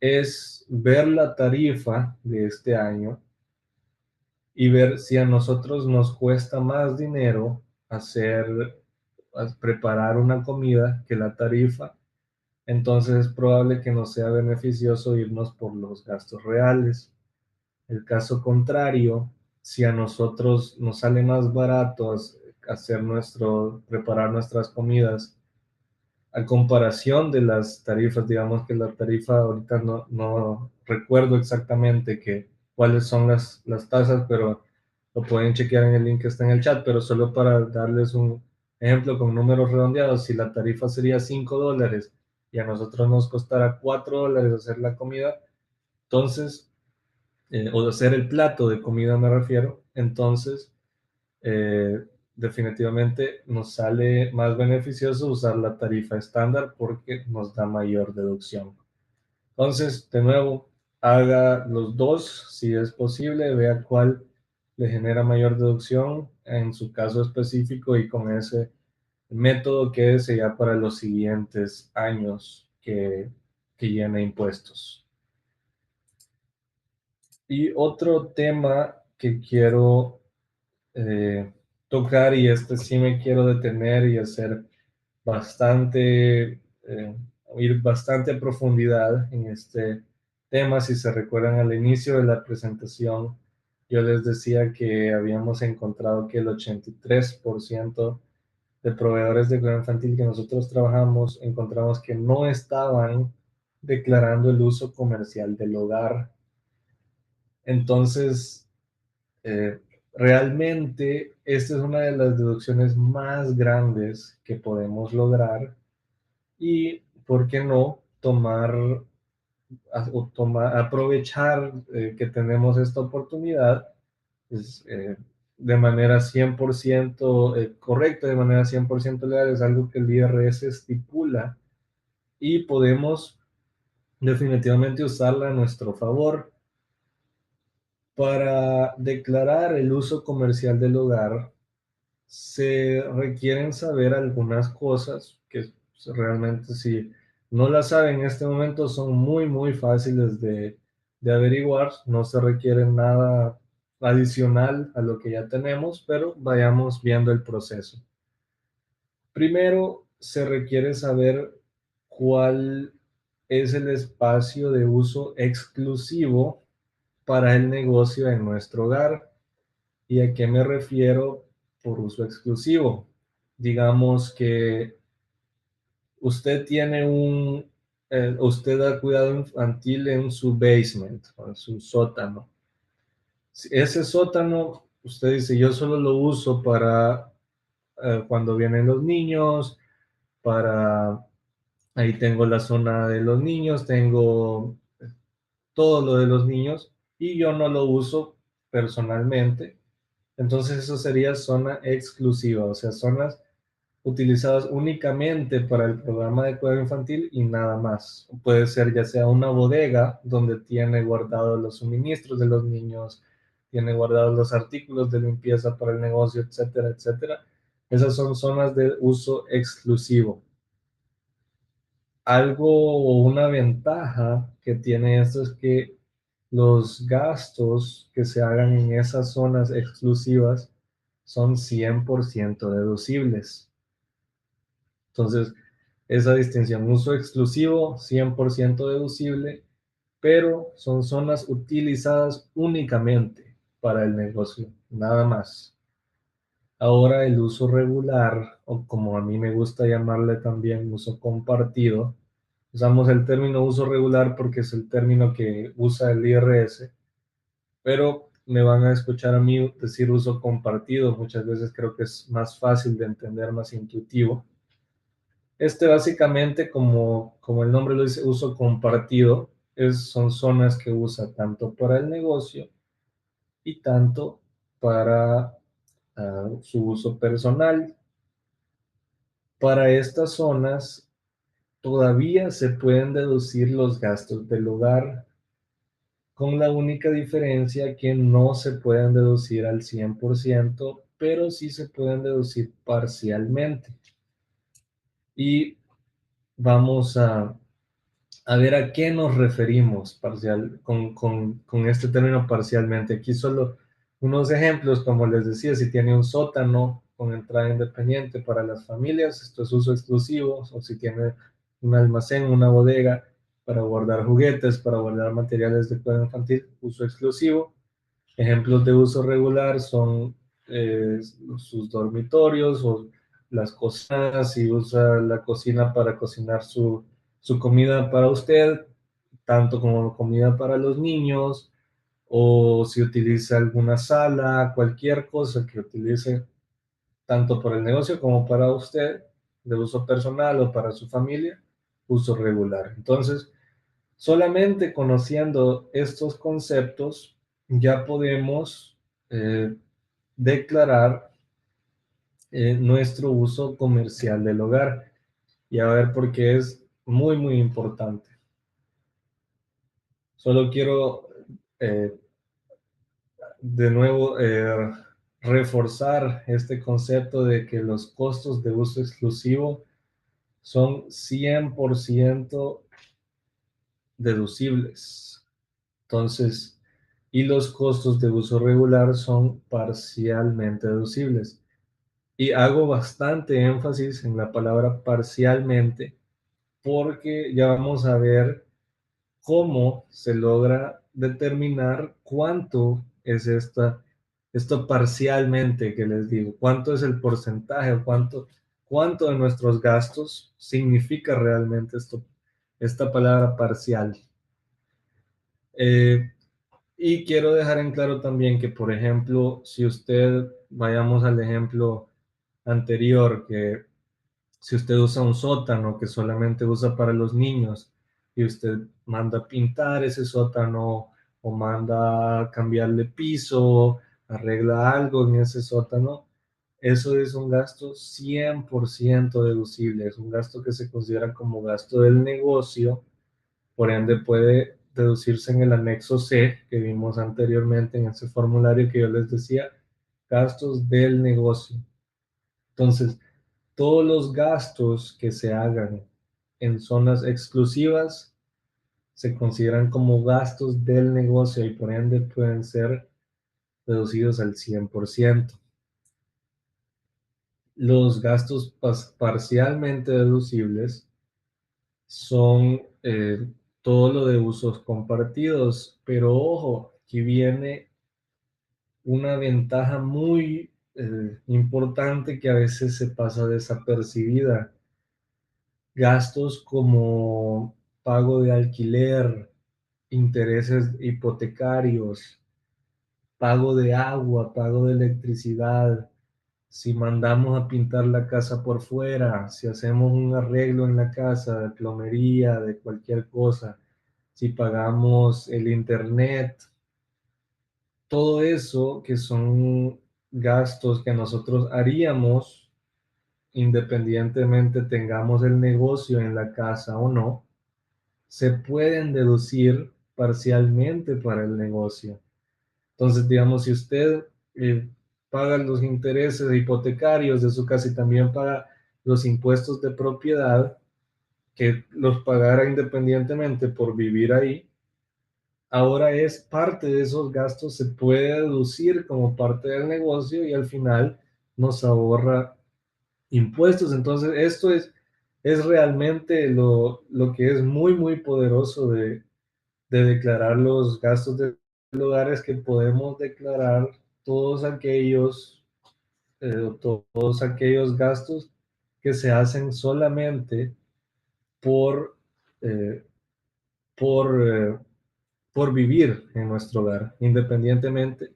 es ver la tarifa de este año y ver si a nosotros nos cuesta más dinero preparar una comida que la tarifa. Entonces es probable que nos sea beneficioso irnos por los gastos reales. El caso contrario, si a nosotros nos sale más barato preparar nuestras comidas a comparación de las tarifas, digamos que la tarifa ahorita no recuerdo exactamente cuáles son las tasas, pero lo pueden chequear en el link que está en el chat, pero solo para darles un ejemplo con números redondeados, si la tarifa sería $5 y a nosotros nos costará $4 hacer la comida, entonces, o hacer el plato de comida me refiero, entonces eh, definitivamente nos sale más beneficioso usar la tarifa estándar porque nos da mayor deducción. Entonces, de nuevo, haga los dos si es posible, vea cuál le genera mayor deducción en su caso específico y con ese método quédese ya para los siguientes años que llene impuestos. Y otro tema que quiero tocar, y este sí me quiero detener y hacer bastante, ir bastante a profundidad en este tema. Si se recuerdan al inicio de la presentación, yo les decía que habíamos encontrado que el 83% de proveedores de cuidado infantil que nosotros trabajamos, encontramos que no estaban declarando el uso comercial del hogar. Entonces, eh, realmente, esta es una de las deducciones más grandes que podemos lograr y, ¿por qué no aprovechar que tenemos esta oportunidad pues, de manera 100% correcta, de manera 100% legal? Es algo que el IRS estipula y podemos definitivamente usarla a nuestro favor. Para declarar el uso comercial del hogar, se requieren saber algunas cosas que realmente, si no las saben en este momento, son muy fáciles de averiguar. No se requiere nada adicional a lo que ya tenemos, pero vayamos viendo el proceso. Primero, se requiere saber cuál es el espacio de uso exclusivo para el negocio en nuestro hogar. ¿Y a qué me refiero por uso exclusivo? Digamos que usted tiene usted da cuidado infantil en su basement, o en su sótano. Ese sótano, usted dice, yo solo lo uso para cuando vienen los niños, para, ahí tengo la zona de los niños, tengo todo lo de los niños, y yo no lo uso personalmente. Entonces eso sería zona exclusiva, o sea, zonas utilizadas únicamente para el programa de cuidado infantil y nada más. Puede ser ya sea una bodega donde tiene guardados los suministros de los niños, tiene guardados los artículos de limpieza para el negocio, etcétera, etcétera. Esas son zonas de uso exclusivo. Algo o una ventaja que tiene esto es que los gastos que se hagan en esas zonas exclusivas son 100% deducibles. Entonces, esa distinción, uso exclusivo, 100% deducible, pero son zonas utilizadas únicamente para el negocio, nada más. Ahora el uso regular, o como a mí me gusta llamarle también uso compartido, usamos el término uso regular porque es el término que usa el IRS, pero me van a escuchar a mí decir uso compartido, muchas veces creo que es más fácil de entender, más intuitivo. Básicamente, como el nombre lo dice, uso compartido, son zonas que usa tanto para el negocio y tanto para su uso personal. Para estas zonas todavía se pueden deducir los gastos del hogar, con la única diferencia que no se pueden deducir al 100%, pero sí se pueden deducir parcialmente. Y vamos a ver a qué nos referimos con este término parcialmente. Aquí solo unos ejemplos, como les decía, si tiene un sótano con entrada independiente para las familias, esto es uso exclusivo, o si tiene un almacén, una bodega para guardar juguetes, para guardar materiales de cuidado infantil, uso exclusivo. Ejemplos de uso regular son sus dormitorios o las cocinas, si usa la cocina para cocinar su comida para usted, tanto como comida para los niños, o si utiliza alguna sala, cualquier cosa que utilice tanto para el negocio como para usted, de uso personal o para su familia, uso regular. Entonces, solamente conociendo estos conceptos ya podemos eh, declarar nuestro uso comercial del hogar. Y a ver por qué es muy, muy importante. Solo quiero eh, de nuevo reforzar este concepto de que los costos de uso exclusivo son 100% deducibles. Entonces, y los costos de uso regular son parcialmente deducibles. Y hago bastante énfasis en la palabra parcialmente porque ya vamos a ver cómo se logra determinar cuánto es esto parcialmente que les digo, cuánto es el porcentaje, cuánto de nuestros gastos significa realmente esta palabra parcial. Eh, y quiero dejar en claro también que, por ejemplo, si usted, vayamos al ejemplo anterior, que si usted usa un sótano que solamente usa para los niños y usted manda pintar ese sótano o manda cambiarle piso, arregla algo en ese sótano, eso es un gasto 100% deducible, es un gasto que se considera como gasto del negocio, por ende puede deducirse en el anexo C que vimos anteriormente en ese formulario que yo les decía, gastos del negocio. Entonces, todos los gastos que se hagan en zonas exclusivas se consideran como gastos del negocio y por ende pueden ser reducidos al 100%. Los gastos parcialmente deducibles son todo lo de usos compartidos, pero ojo, aquí viene una ventaja muy importante que a veces se pasa desapercibida. Gastos como pago de alquiler, intereses hipotecarios, pago de agua, pago de electricidad, si mandamos a pintar la casa por fuera, si hacemos un arreglo en la casa de plomería, de cualquier cosa, si pagamos el internet, todo eso que son gastos que nosotros haríamos independientemente tengamos el negocio en la casa o no, se pueden deducir parcialmente para el negocio. Entonces, digamos, si usted paga los intereses hipotecarios de su casa y también paga los impuestos de propiedad, que los pagara independientemente por vivir ahí, ahora es parte de esos gastos, se puede deducir como parte del negocio y al final nos ahorra impuestos. Entonces, es realmente lo que es muy, muy poderoso de declarar los gastos del hogar, es que podemos declarar todos aquellos, todos aquellos gastos que se hacen solamente por, eh, por, eh, por vivir en nuestro hogar, independientemente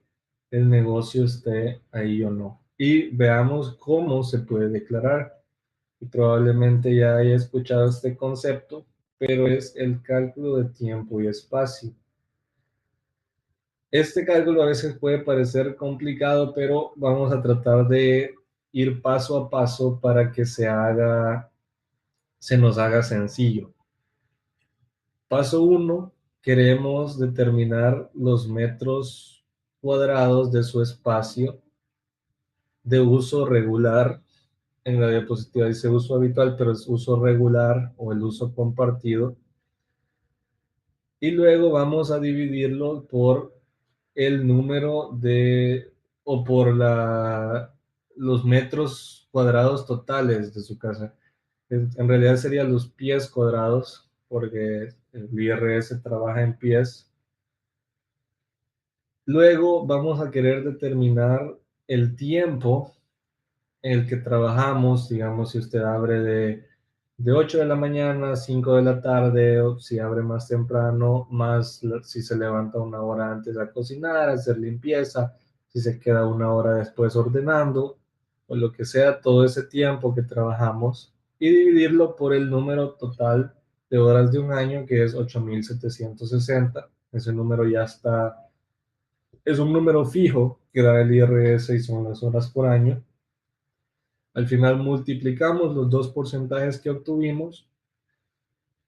el negocio esté ahí o no. Y veamos cómo se puede declarar. Y probablemente ya haya escuchado este concepto, pero es el cálculo de tiempo y espacio. Este cálculo a veces puede parecer complicado, pero vamos a tratar de ir paso a paso para que se nos haga sencillo. Paso 1, queremos determinar los metros cuadrados de su espacio de uso regular. En la diapositiva dice uso habitual, pero es uso regular o el uso compartido. Y luego vamos a dividirlo por el número o por los metros cuadrados totales de su casa. En realidad serían los pies cuadrados, porque el IRS trabaja en pies. Luego vamos a querer determinar el tiempo en el que trabajamos, digamos, si usted abre de 8 de la mañana a 5 de la tarde, o si abre más temprano, más si se levanta una hora antes a cocinar, a hacer limpieza, si se queda una hora después ordenando, o lo que sea, todo ese tiempo que trabajamos, y dividirlo por el número total de horas de un año, que es 8.760. Ese número ya está, es un número fijo que da el IRS y son las horas por año. Al final multiplicamos los dos porcentajes que obtuvimos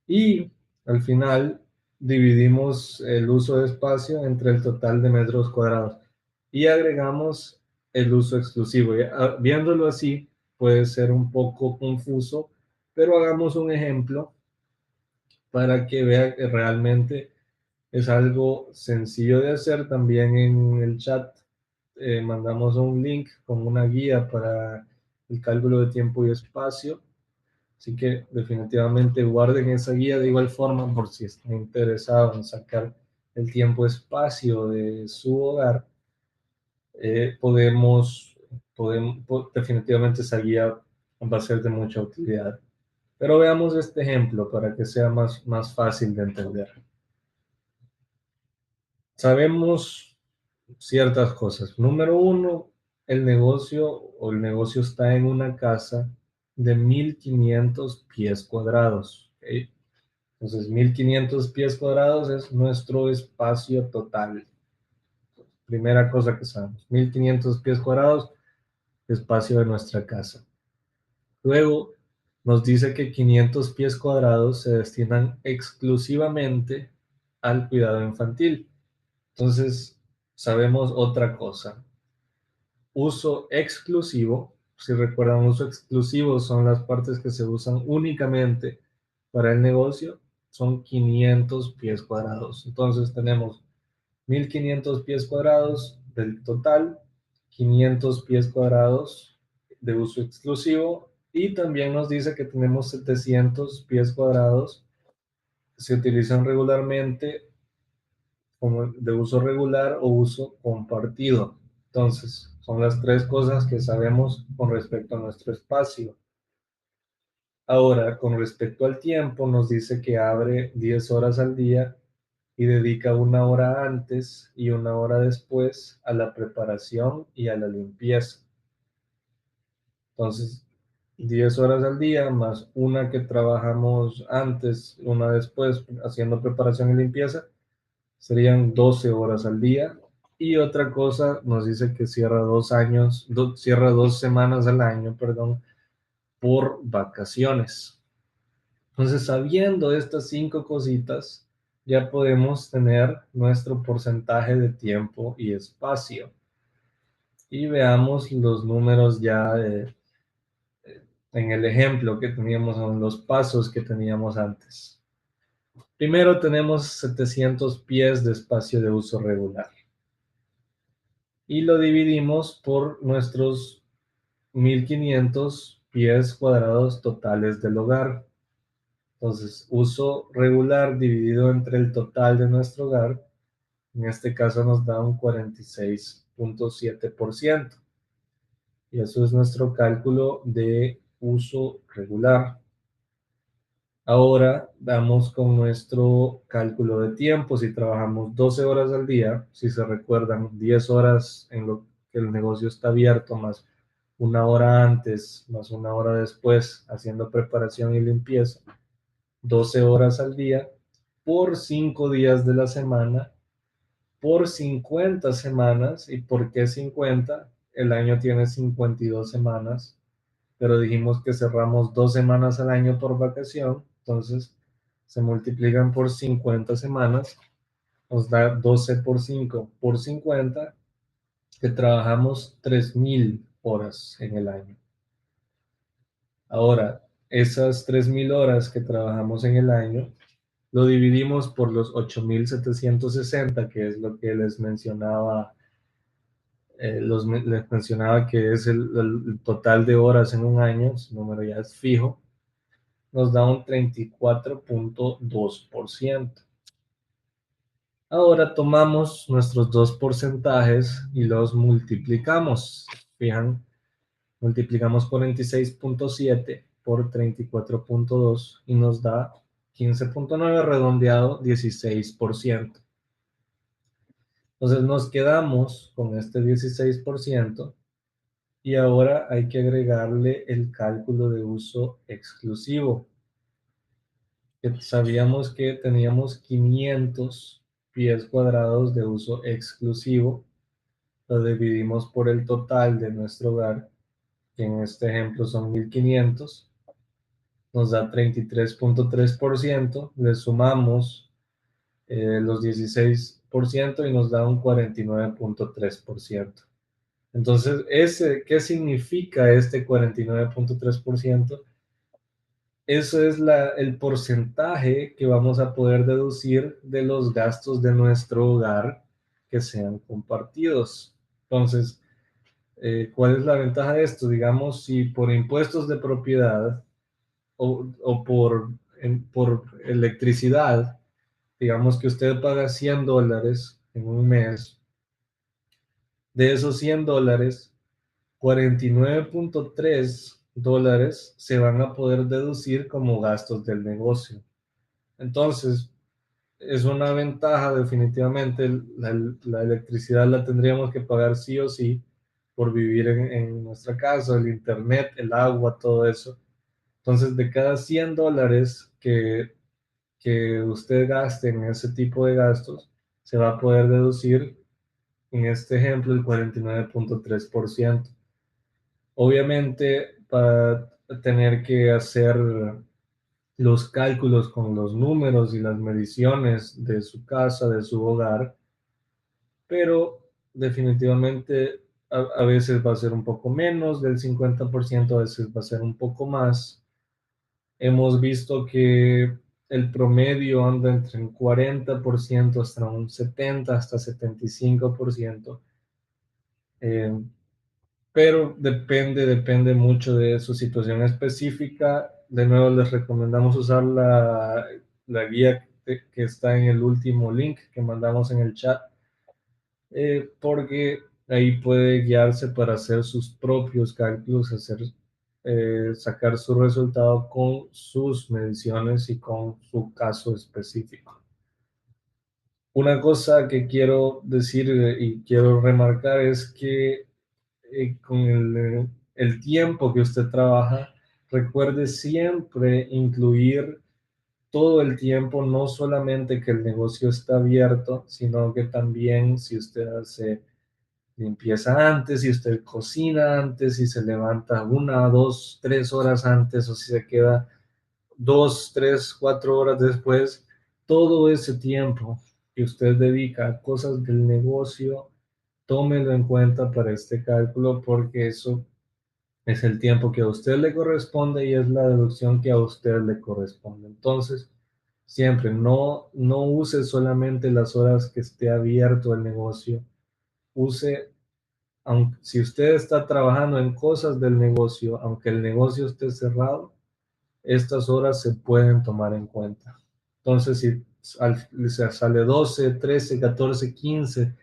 y al final dividimos el uso de espacio entre el total de metros cuadrados y agregamos el uso exclusivo. Viéndolo así puede ser un poco confuso, pero hagamos un ejemplo para que vea que realmente es algo sencillo de hacer. También en el chat mandamos un link con una guía para el cálculo de tiempo y espacio. Así que definitivamente guarden esa guía de igual forma por si están interesados en sacar el tiempo-espacio de su hogar. Definitivamente esa guía va a ser de mucha utilidad. Pero veamos este ejemplo para que sea más fácil de entender. Sabemos ciertas cosas. Número uno, el negocio está en una casa de 1.500 pies cuadrados. ¿Ok? Entonces, 1.500 pies cuadrados es nuestro espacio total. Primera cosa que sabemos, 1.500 pies cuadrados, espacio de nuestra casa. Luego, nos dice que 500 pies cuadrados se destinan exclusivamente al cuidado infantil. Entonces, sabemos otra cosa. Uso exclusivo, si recuerdan, uso exclusivo son las partes que se usan únicamente para el negocio, son 500 pies cuadrados. Entonces tenemos 1.500 pies cuadrados del total, 500 pies cuadrados de uso exclusivo y también nos dice que tenemos 700 pies cuadrados que se utilizan regularmente como de uso regular o uso compartido. Entonces, son las tres cosas que sabemos con respecto a nuestro espacio. Ahora, con respecto al tiempo, nos dice que abre 10 horas al día y dedica una hora antes y una hora después a la preparación y a la limpieza. Entonces, 10 horas al día más una que trabajamos antes, una después haciendo preparación y limpieza, serían 12 horas al día. Y otra cosa nos dice que cierra 2 años, cierra 2 semanas al año, perdón, por vacaciones. Entonces, sabiendo estas 5 cositas, ya podemos tener nuestro porcentaje de tiempo y espacio. Y veamos los números ya en el ejemplo que teníamos, en los pasos que teníamos antes. Primero tenemos 700 pies de espacio de uso regular. Y lo dividimos por nuestros 1.500 pies cuadrados totales del hogar. Entonces, uso regular dividido entre el total de nuestro hogar, en este caso nos da un 46.7%. Y eso es nuestro cálculo de uso regular. Ahora damos con nuestro cálculo de tiempo. Si trabajamos 12 horas al día, si se recuerdan, 10 horas en lo que el negocio está abierto, más una hora antes, más una hora después, haciendo preparación y limpieza, 12 horas al día, por 5 días de la semana, por 50 semanas. ¿Y por qué 50? El año tiene 52 semanas, pero dijimos que cerramos 2 semanas al año por vacación, entonces se multiplican por 50 semanas, nos da 12 por 5 por 50, que trabajamos 3.000 horas en el año. Ahora, esas 3.000 horas que trabajamos en el año, lo dividimos por los 8.760, que es lo que les mencionaba que es el total de horas en un año, su número ya es fijo, nos da un 34.2%. Ahora tomamos nuestros dos porcentajes y los multiplicamos. Fijan, Multiplicamos 46.7 por 34.2 y nos da 15.9 redondeado 16%. Entonces nos quedamos con este 16% y ahora hay que agregarle el cálculo de uso exclusivo. Sabíamos que teníamos 500 pies cuadrados de uso exclusivo. Lo dividimos por el total de nuestro hogar, que en este ejemplo son 1500. Nos da 33.3%. Le sumamos los 16% y nos da un 49.3%. Entonces, ¿qué significa este 49.3%? Eso es el porcentaje que vamos a poder deducir de los gastos de nuestro hogar que sean compartidos. Entonces, ¿cuál es la ventaja de esto? Digamos, si por impuestos de propiedad o por electricidad, digamos que usted paga $100 en un mes, de esos $100, 49.3 se van a poder deducir como gastos del negocio. Entonces, es una ventaja definitivamente. La electricidad la tendríamos que pagar sí o sí por vivir en nuestra casa, el internet, el agua, todo eso. Entonces, de cada $100 que usted gaste en ese tipo de gastos, se va a poder deducir, en este ejemplo, el 49.3%. Obviamente, para tener que hacer los cálculos con los números y las mediciones de su casa, de su hogar, pero definitivamente a veces va a ser un poco menos del 50%, a veces va a ser un poco más. Hemos visto que el promedio anda entre un 40% hasta un 70, hasta 75%. Eh, pero depende mucho de su situación específica. De nuevo, les recomendamos usar la guía que está en el último link que mandamos en el chat, porque ahí puede guiarse para hacer sus propios cálculos, sacar su resultado con sus mediciones y con su caso específico. Una cosa que quiero decir y quiero remarcar es que con el tiempo que usted trabaja, recuerde siempre incluir todo el tiempo, no solamente que el negocio está abierto, sino que también si usted hace limpieza antes, si usted cocina antes, si se levanta 1, 2, 3 horas antes o si se queda 2, 3, 4 horas después, todo ese tiempo que usted dedica a cosas del negocio, tómelo en cuenta para este cálculo porque eso es el tiempo que a usted le corresponde y es la deducción que a usted le corresponde. Entonces, siempre no use solamente las horas que esté abierto el negocio, use, aunque, si usted está trabajando en cosas del negocio, aunque el negocio esté cerrado, estas horas se pueden tomar en cuenta. Entonces, si sale 12, 13, 14, 15,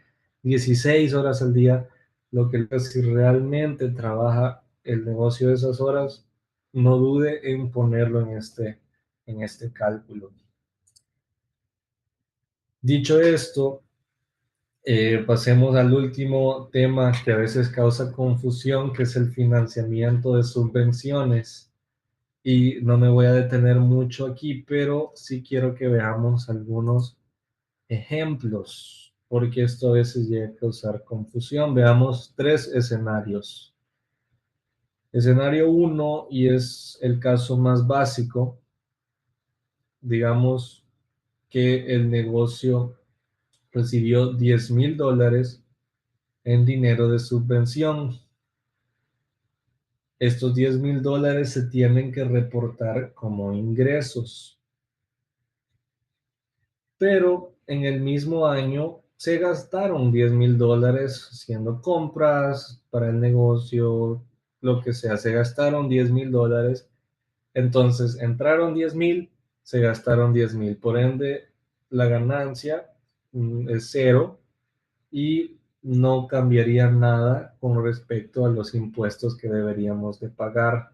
16 horas al día, lo que si realmente trabaja el negocio de esas horas, no dude en ponerlo en este cálculo. Dicho esto, pasemos al último tema que a veces causa confusión, que es el financiamiento de subvenciones. Y no me voy a detener mucho aquí, pero sí quiero que veamos algunos ejemplos, porque esto a veces llega a causar confusión. Veamos 3 escenarios. Escenario 1, y es el caso más básico, digamos que el negocio recibió $10,000 en dinero de subvención. Estos $10,000 se tienen que reportar como ingresos, pero en el mismo año se gastaron $10,000 haciendo compras para el negocio, lo que sea, se gastaron $10,000. Entonces entraron 10,000, se gastaron 10,000, por ende la ganancia es cero y no cambiaría nada con respecto a los impuestos que deberíamos de pagar.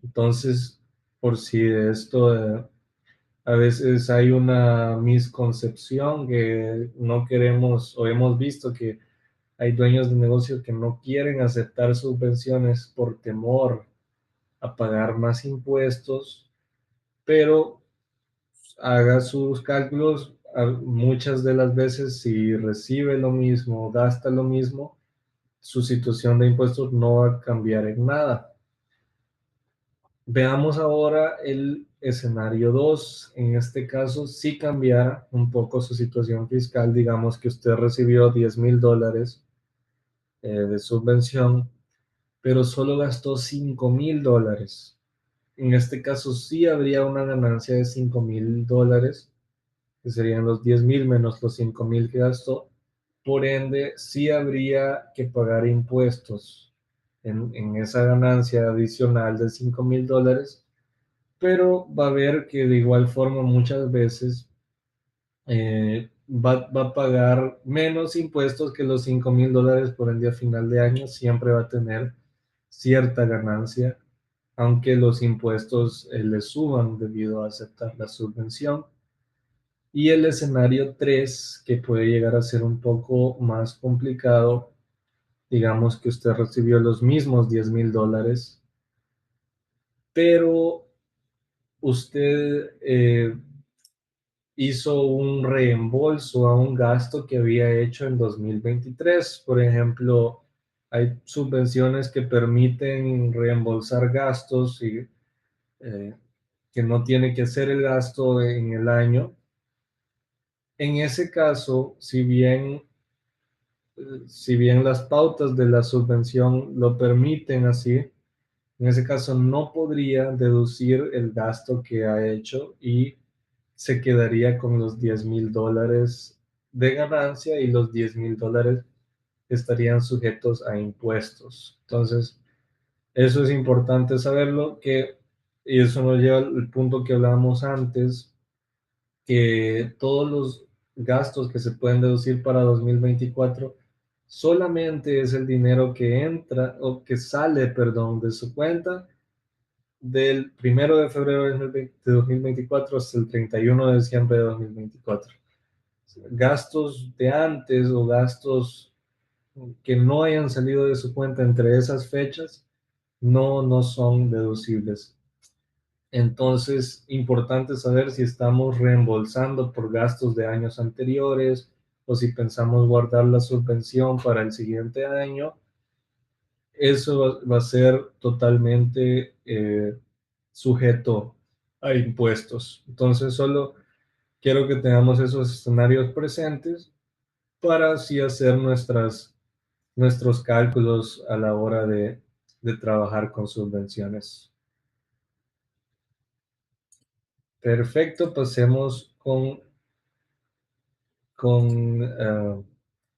Entonces, por si de esto a veces hay una misconcepción que no queremos o hemos visto que hay dueños de negocio que no quieren aceptar subvenciones por temor a pagar más impuestos, pero haga sus cálculos. Muchas de las veces, si recibe lo mismo, gasta lo mismo, su situación de impuestos no va a cambiar en nada. Veamos ahora el escenario 2. En este caso, sí cambiara un poco su situación fiscal. Digamos que usted recibió $10,000 de subvención, pero solo gastó $5,000. En este caso, sí habría una ganancia de $5,000, que serían los 10,000 menos los 5,000 que gastó. Por ende, sí habría que pagar impuestos en esa ganancia adicional de $5,000, pero va a ver que de igual forma muchas veces va a pagar menos impuestos que los $5,000. Por ende, a final de año siempre va a tener cierta ganancia, aunque los impuestos le suban debido a aceptar la subvención. Y el escenario 3, que puede llegar a ser un poco más complicado, digamos que usted recibió los mismos $10,000, pero usted hizo un reembolso a un gasto que había hecho en 2023. Por ejemplo, hay subvenciones que permiten reembolsar gastos y eh, que no tiene que hacer el gasto en el año. En ese caso, si bien las pautas de la subvención lo permiten así, en ese caso no podría deducir el gasto que ha hecho y se quedaría con los $10,000 de ganancia, y los $10,000 estarían sujetos a impuestos. Entonces, eso es importante saberlo, y eso nos lleva al punto que hablábamos antes, que todos los gastos que se pueden deducir para 2024 solamente es el dinero que entra o que sale, perdón, de su cuenta del 1 de febrero de 2024 hasta el 31 de diciembre de 2024. Gastos de antes o gastos que no hayan salido de su cuenta entre esas fechas no son deducibles. Entonces, importante saber si estamos reembolsando por gastos de años anteriores o si pensamos guardar la subvención para el siguiente año. Eso va a ser totalmente sujeto a impuestos. Entonces, solo quiero que tengamos esos escenarios presentes para así hacer nuestros cálculos a la hora de trabajar con subvenciones. Perfecto, pasemos con, eh,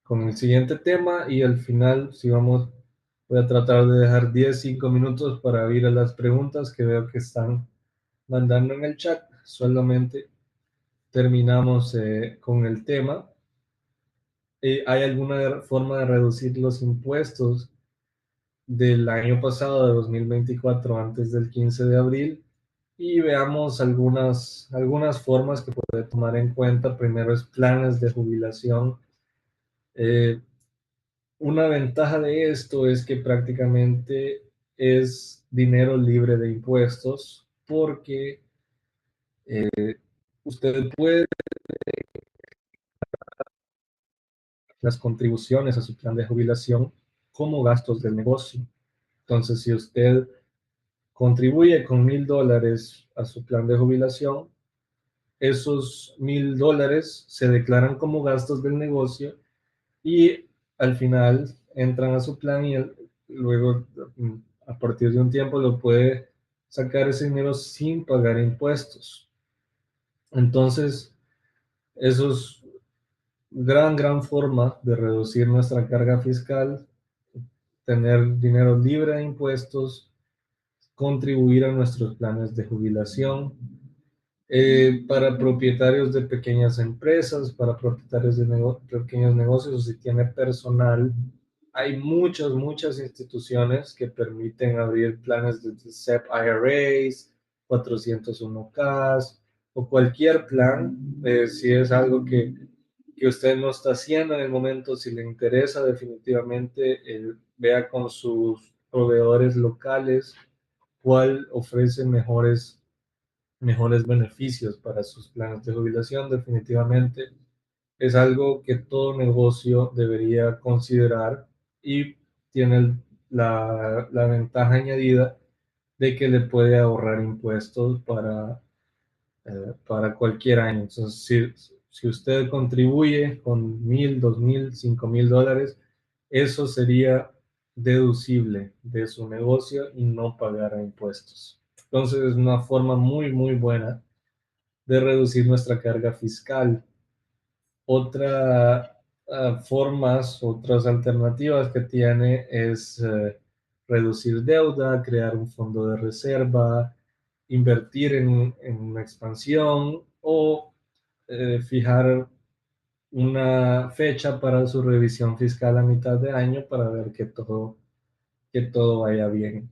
con el siguiente tema, y al final, si vamos, voy a tratar de dejar 5 minutos para ir a las preguntas que veo que están mandando en el chat. Solamente terminamos con el tema. ¿Hay alguna forma de reducir los impuestos del año pasado, de 2024, antes del 15 de abril? Y veamos algunas formas que puede tomar en cuenta. Primero es planes de jubilación. Eh, una ventaja de esto es que prácticamente es dinero libre de impuestos, porque usted puede las contribuciones a su plan de jubilación como gastos del negocio. Entonces, si usted contribuye con $1,000 a su plan de jubilación, esos $1,000 se declaran como gastos del negocio y al final entran a su plan, y luego, a partir de un tiempo, lo puede sacar ese dinero sin pagar impuestos. Entonces, eso es gran forma de reducir nuestra carga fiscal, tener dinero libre de impuestos, contribuir a nuestros planes de jubilación. Para propietarios de pequeñas empresas, para propietarios de pequeños negocios, o si tiene personal, hay muchas instituciones que permiten abrir planes de SEP IRAs, 401(k) o cualquier plan, si es algo que usted no está haciendo en el momento, si le interesa definitivamente, vea con sus proveedores locales cuál ofrece mejores beneficios para sus planes de jubilación. Definitivamente es algo que todo negocio debería considerar y tiene la ventaja añadida de que le puede ahorrar impuestos para cualquier año. Entonces, si usted contribuye con 1,000, 2,000, 5,000 dólares, eso sería deducible de su negocio y no pagará impuestos. Entonces, es una forma muy buena de reducir nuestra carga fiscal. Otra otras alternativas que tiene es reducir deuda, crear un fondo de reserva, invertir en una expansión o fijar una fecha para su revisión fiscal a mitad de año para ver que todo vaya bien.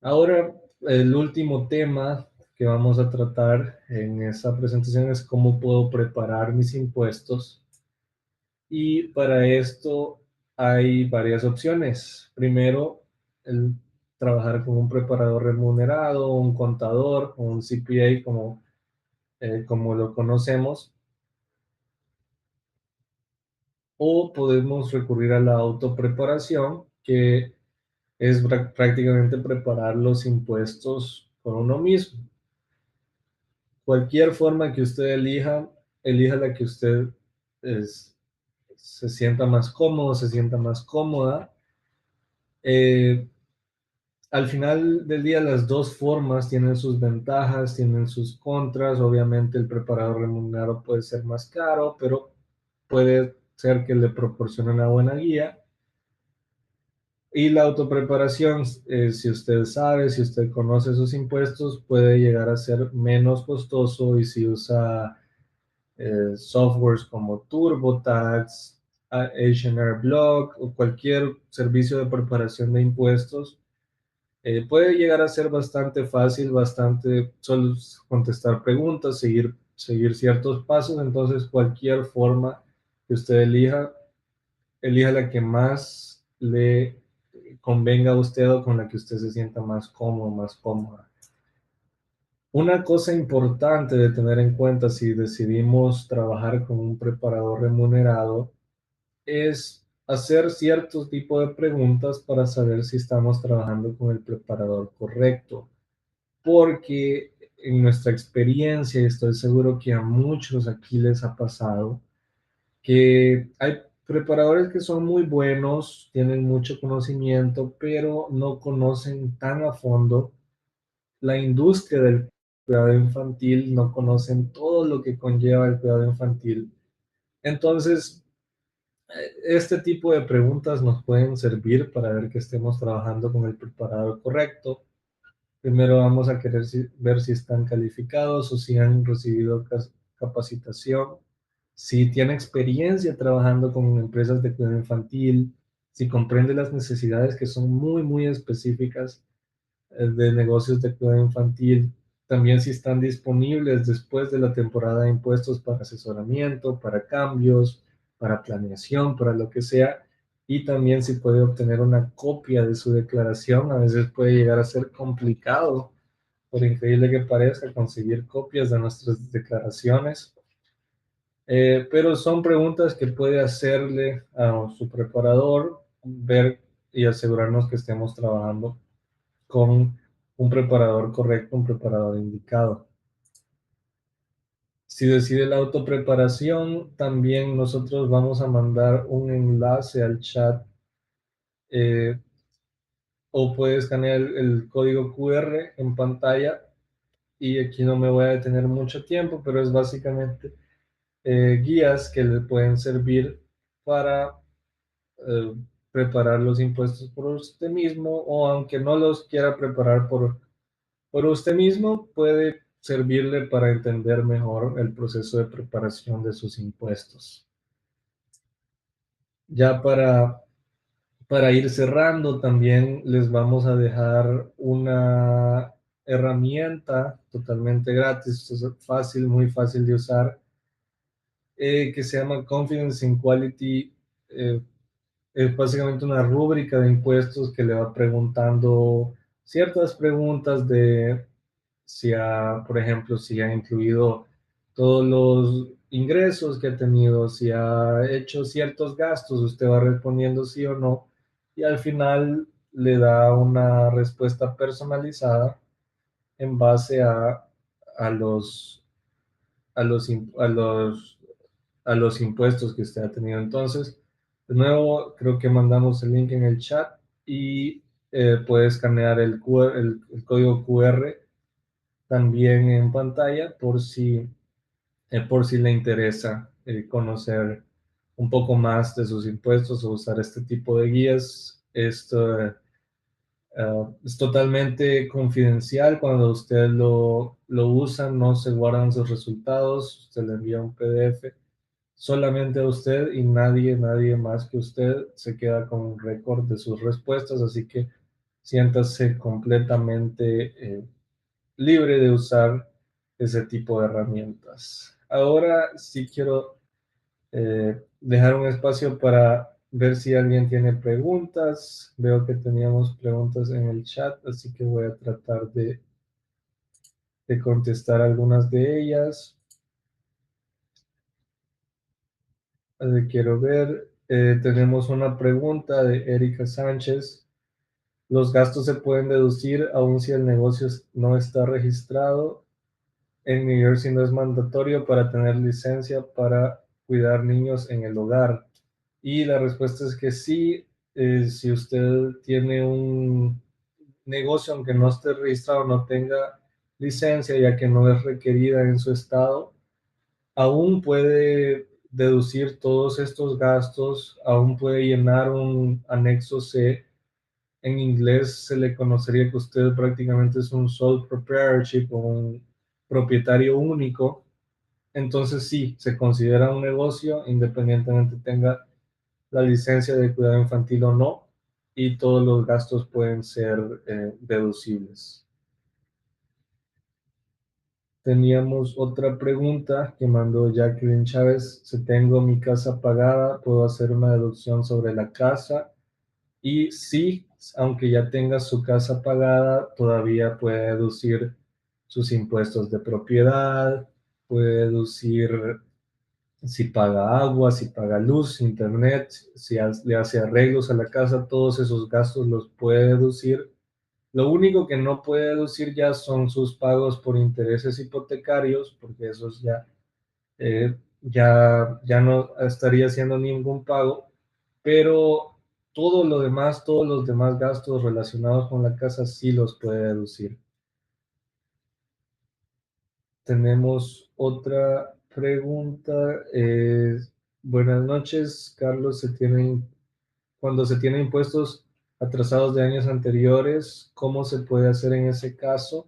Ahora, el último tema que vamos a tratar en esta presentación es cómo puedo preparar mis impuestos. Y para esto hay varias opciones. Primero, el trabajar con un preparador remunerado, un contador o un CPA como lo conocemos. O podemos recurrir a la autopreparación, que es prácticamente preparar los impuestos por uno mismo. Cualquier forma que usted elija la que usted es- se sienta más cómodo, se sienta más cómoda. Eh, Al final del día, las dos formas tienen sus ventajas, tienen sus contras. Obviamente, el preparador remunerado puede ser más caro, pero puede ser que le proporcione una buena guía. Y la autopreparación, si usted sabe, si usted conoce sus impuestos, puede llegar a ser menos costoso, y si usa softwares como TurboTax, H&R Block o cualquier servicio de preparación de impuestos, puede llegar a ser bastante fácil, bastante solo contestar preguntas, seguir ciertos pasos. Entonces, cualquier forma que usted elija la que más le convenga a usted o con la que usted se sienta más cómodo, más cómoda. Una cosa importante de tener en cuenta si decidimos trabajar con un preparador remunerado es hacer ciertos tipos de preguntas para saber si estamos trabajando con el preparador correcto. Porque en nuestra experiencia, y estoy seguro que a muchos aquí les ha pasado, que hay preparadores que son muy buenos, tienen mucho conocimiento, pero no conocen tan a fondo la industria del cuidado infantil, no conocen todo lo que conlleva el cuidado infantil. Entonces, este tipo de preguntas nos pueden servir para ver que estemos trabajando con el preparador correcto. Primero vamos a querer ver si están calificados o si han recibido capacitación, si tiene experiencia trabajando con empresas de cuidado infantil, si comprende las necesidades que son muy específicas de negocios de cuidado infantil, también si están disponibles después de la temporada de impuestos para asesoramiento, para cambios, para planeación, para lo que sea, y también si puede obtener una copia de su declaración. A veces puede llegar a ser complicado, por increíble que parezca, conseguir copias de nuestras declaraciones. Pero son preguntas que puede hacerle a su preparador, ver y asegurarnos que estemos trabajando con un preparador correcto, un preparador indicado. Si decide la autopreparación, también nosotros vamos a mandar un enlace al chat, eh, o puede escanear el código QR en pantalla. Y aquí no me voy a detener mucho tiempo, pero es básicamente guías que le pueden servir para eh, preparar los impuestos por usted mismo, o aunque no los quiera preparar por usted mismo, puede servirle para entender mejor el proceso de preparación de sus impuestos. Ya para ir cerrando, también les vamos a dejar una herramienta totalmente gratis, es fácil, muy fácil de usar, que se llama Confidence in Quality. eh, es básicamente una rúbrica de impuestos que le va preguntando ciertas preguntas de si ha, por ejemplo, si ha incluido todos los ingresos que ha tenido, si ha hecho ciertos gastos, usted va respondiendo sí o no, y al final le da una respuesta personalizada en base a los, a los, a los, a los impuestos que usted ha tenido. Entonces, de nuevo, creo que mandamos el link en el chat y puede escanear el código QR también en pantalla por si le interesa conocer un poco más de sus impuestos o usar este tipo de guías. Esto es totalmente confidencial. Cuando usted lo usa, no se guardan sus resultados, usted le envía un PDF solamente a usted y nadie más que usted se queda con un récord de sus respuestas, así que siéntase completamente libre de usar ese tipo de herramientas. Ahora sí quiero dejar un espacio para ver si alguien tiene preguntas. Veo que teníamos preguntas en el chat, así que voy a tratar de contestar algunas de ellas. Quiero ver, tenemos una pregunta de Erika Sánchez. ¿Los gastos se pueden deducir aun si el negocio no está registrado? En New Jersey no es mandatorio para tener licencia para cuidar niños en el hogar. Y la respuesta es que sí, si usted tiene un negocio, aunque no esté registrado, no tenga licencia, ya que no es requerida en su estado, aún puede deducir todos estos gastos, aún puede llenar un anexo C. En inglés se le conocería que usted prácticamente es un sole proprietorship o un propietario único. Entonces sí, se considera un negocio independientemente tenga la licencia de cuidado infantil o no, y todos los gastos pueden ser deducibles. Teníamos otra pregunta que mandó Jacqueline Chávez. Si tengo mi casa pagada, ¿puedo hacer una deducción sobre la casa? Y sí, aunque ya tenga su casa pagada, todavía puede deducir sus impuestos de propiedad, puede deducir si paga agua, si paga luz, internet, si le hace arreglos a la casa, todos esos gastos los puede deducir. Lo único que no puede deducir ya son sus pagos por intereses hipotecarios, porque esos ya no estaría haciendo ningún pago, pero todo lo demás, todos los demás gastos relacionados con la casa sí los puede deducir. Tenemos otra pregunta. Buenas noches, Carlos. Cuando se tienen impuestos atrasados de años anteriores, ¿cómo se puede hacer en ese caso?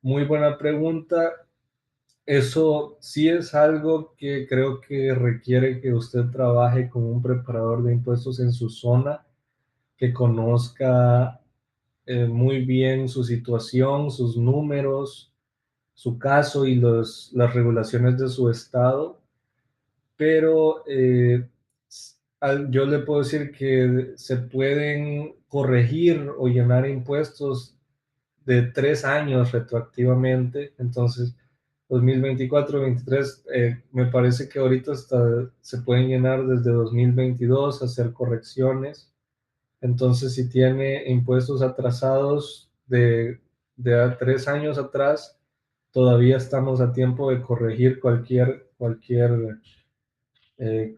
Muy buena pregunta. Eso sí es algo que creo que requiere que usted trabaje con un preparador de impuestos en su zona, que conozca muy bien su situación, sus números, su caso y las regulaciones de su estado, pero yo le puedo decir que se pueden corregir o llenar impuestos de 3 años retroactivamente. Entonces 2024-23, me parece que ahorita hasta se pueden llenar desde 2022, hacer correcciones. Entonces, si tiene impuestos atrasados de 3 años atrás, todavía estamos a tiempo de corregir eh,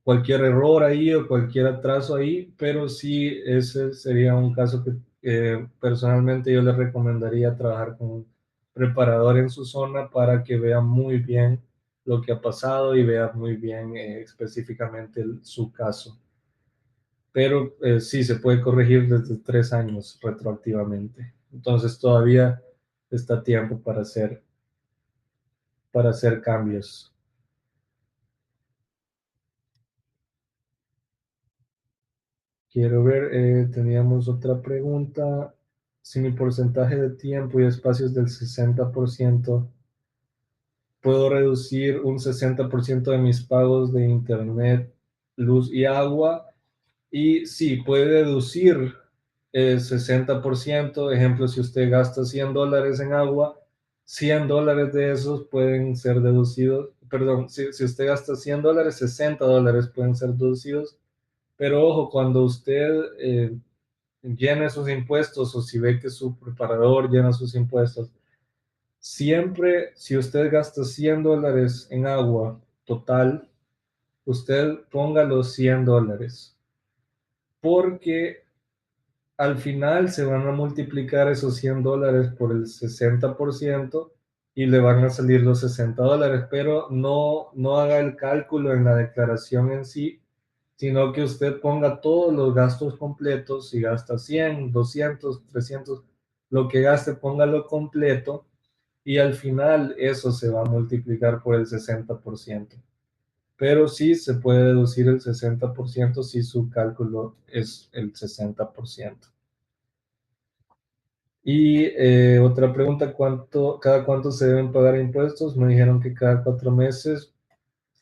cualquier error ahí o cualquier atraso ahí, pero sí ese sería un caso que personalmente yo le recomendaría trabajar con un preparador en su zona para que vea muy bien lo que ha pasado y vea muy bien específicamente su caso. Pero sí se puede corregir desde 3 años retroactivamente. Entonces todavía está tiempo para hacer cambios. Quiero ver, teníamos otra pregunta. Si mi porcentaje de tiempo y espacio es del 60%, ¿puedo reducir un 60% de mis pagos de internet, luz y agua? Y sí, puede deducir el 60%. Ejemplo, si usted gasta $100 en agua, $100 de esos pueden ser deducidos. Perdón, si usted gasta $100, $60 pueden ser deducidos. Pero ojo, cuando usted llene sus impuestos o si ve que su preparador llena sus impuestos, siempre si usted gasta $100 en agua total, usted ponga los $100 porque al final se van a multiplicar esos $100 por el 60% y le van a salir los $60, pero no haga el cálculo en la declaración en sí, sino que usted ponga todos los gastos completos, si gasta 100, 200, 300, lo que gaste, póngalo completo y al final eso se va a multiplicar por el 60%. Pero sí se puede deducir el 60% si su cálculo es el 60%. Y otra pregunta, ¿cada cuánto se deben pagar impuestos? Me dijeron que cada 4 meses.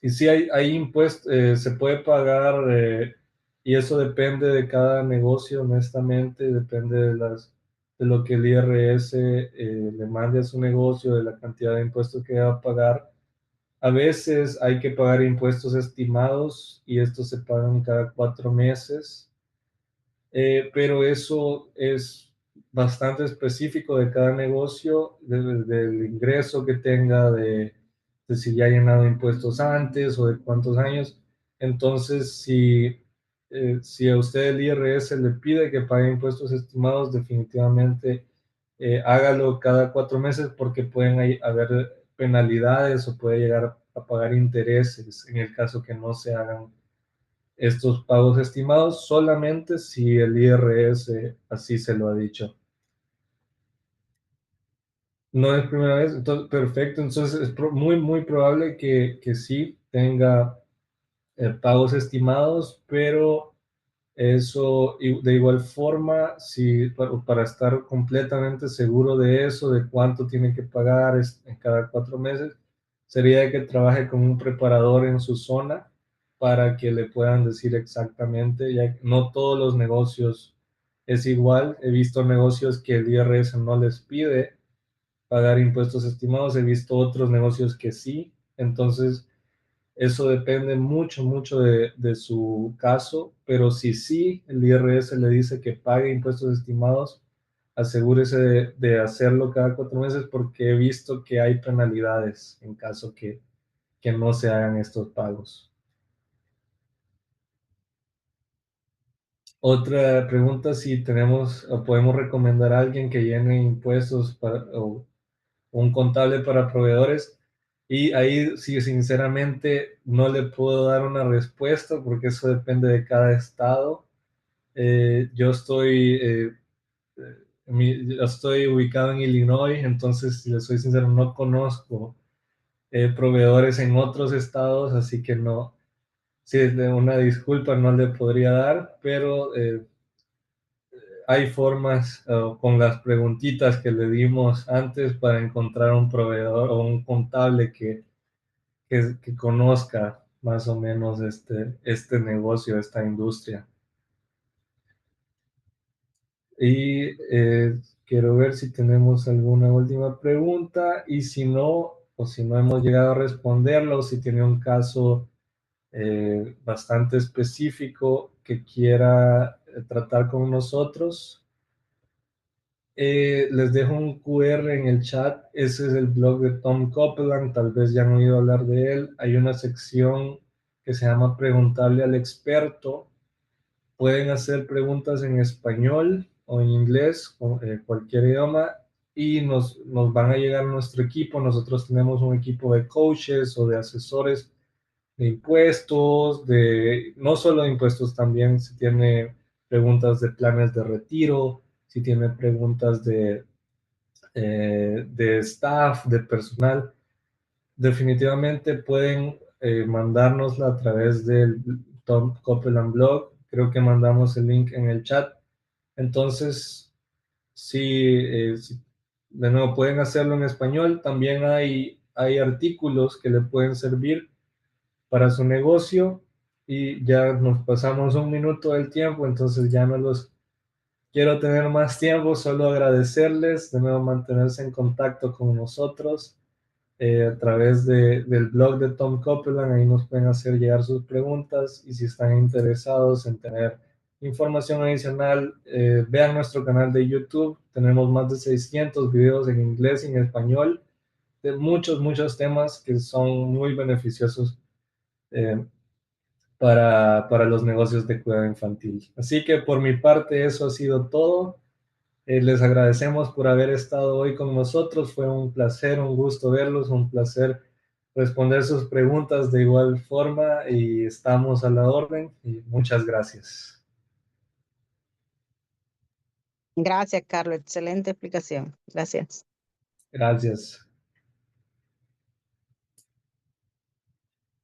Y sí hay impuestos, se puede pagar, y eso depende de cada negocio, honestamente, depende de lo que el IRS le mande a su negocio, de la cantidad de impuestos que va a pagar. A veces hay que pagar impuestos estimados y estos se pagan cada 4 meses. Pero eso es bastante específico de cada negocio, del ingreso que tenga, de si ya ha llenado impuestos antes o de cuántos años. Entonces, si a usted el IRS le pide que pague impuestos estimados, definitivamente hágalo cada 4 meses porque pueden haber penalidades o puede llegar a pagar intereses en el caso que no se hagan estos pagos estimados solamente si el IRS así se lo ha dicho. No es primera vez, entonces, perfecto. Entonces es muy, muy probable que sí tenga pagos estimados, pero eso de igual forma, si para estar completamente seguro de eso, de cuánto tiene que pagar en cada 4 meses, sería que trabaje con un preparador en su zona para que le puedan decir exactamente, ya que no todos los negocios es igual. He visto negocios que el IRS no les pide pagar impuestos estimados, he visto otros negocios que sí. Entonces, eso depende mucho, mucho de su caso, pero si sí el IRS le dice que pague impuestos estimados, asegúrese de hacerlo cada 4 meses porque he visto que hay penalidades en caso que no se hagan estos pagos. Otra pregunta, si tenemos o podemos recomendar a alguien que llene impuestos o un contable para proveedores. Y ahí sí, sinceramente, no le puedo dar una respuesta porque eso depende de cada estado. Yo yo estoy ubicado en Illinois, entonces, si le soy sincero, no conozco proveedores en otros estados, así que no, sí, una disculpa no le podría dar, pero hay formas con las preguntitas que le dimos antes para encontrar un proveedor o un contable que conozca más o menos este negocio, esta industria. Y quiero ver si tenemos alguna última pregunta y si no, o si no hemos llegado a responderlo, o si tiene un caso bastante específico que quiera tratar con nosotros, les dejo un QR en el chat. Ese es el blog de Tom Copeland, tal vez ya han oído hablar de él. Hay una sección que se llama Preguntarle al experto. Pueden hacer preguntas en español o en inglés, o cualquier idioma, y nos van a llegar a nuestro equipo. Nosotros tenemos un equipo de coaches o de asesores de impuestos, no solo de impuestos, también si tiene preguntas de planes de retiro, si tiene preguntas de staff, de personal, definitivamente pueden mandárnosla a través del Tom Copeland blog. Creo que mandamos el link en el chat. Entonces, sí, de nuevo, pueden hacerlo en español. También hay artículos que le pueden servir para su negocio y ya nos pasamos un minuto del tiempo, entonces ya no los quiero tener más tiempo, solo agradecerles, de nuevo mantenerse en contacto con nosotros a través del blog de Tom Copeland, ahí nos pueden hacer llegar sus preguntas y si están interesados en tener información adicional, vean nuestro canal de YouTube, tenemos más de 600 videos en inglés y en español de muchos temas que son muy beneficiosos eh, para los negocios de cuidado infantil. Así que por mi parte eso ha sido todo. Les agradecemos por haber estado hoy con nosotros. Fue un placer, un gusto verlos, un placer responder sus preguntas de igual forma y estamos a la orden y muchas gracias. Gracias, Carlos. Excelente explicación. Gracias. Gracias.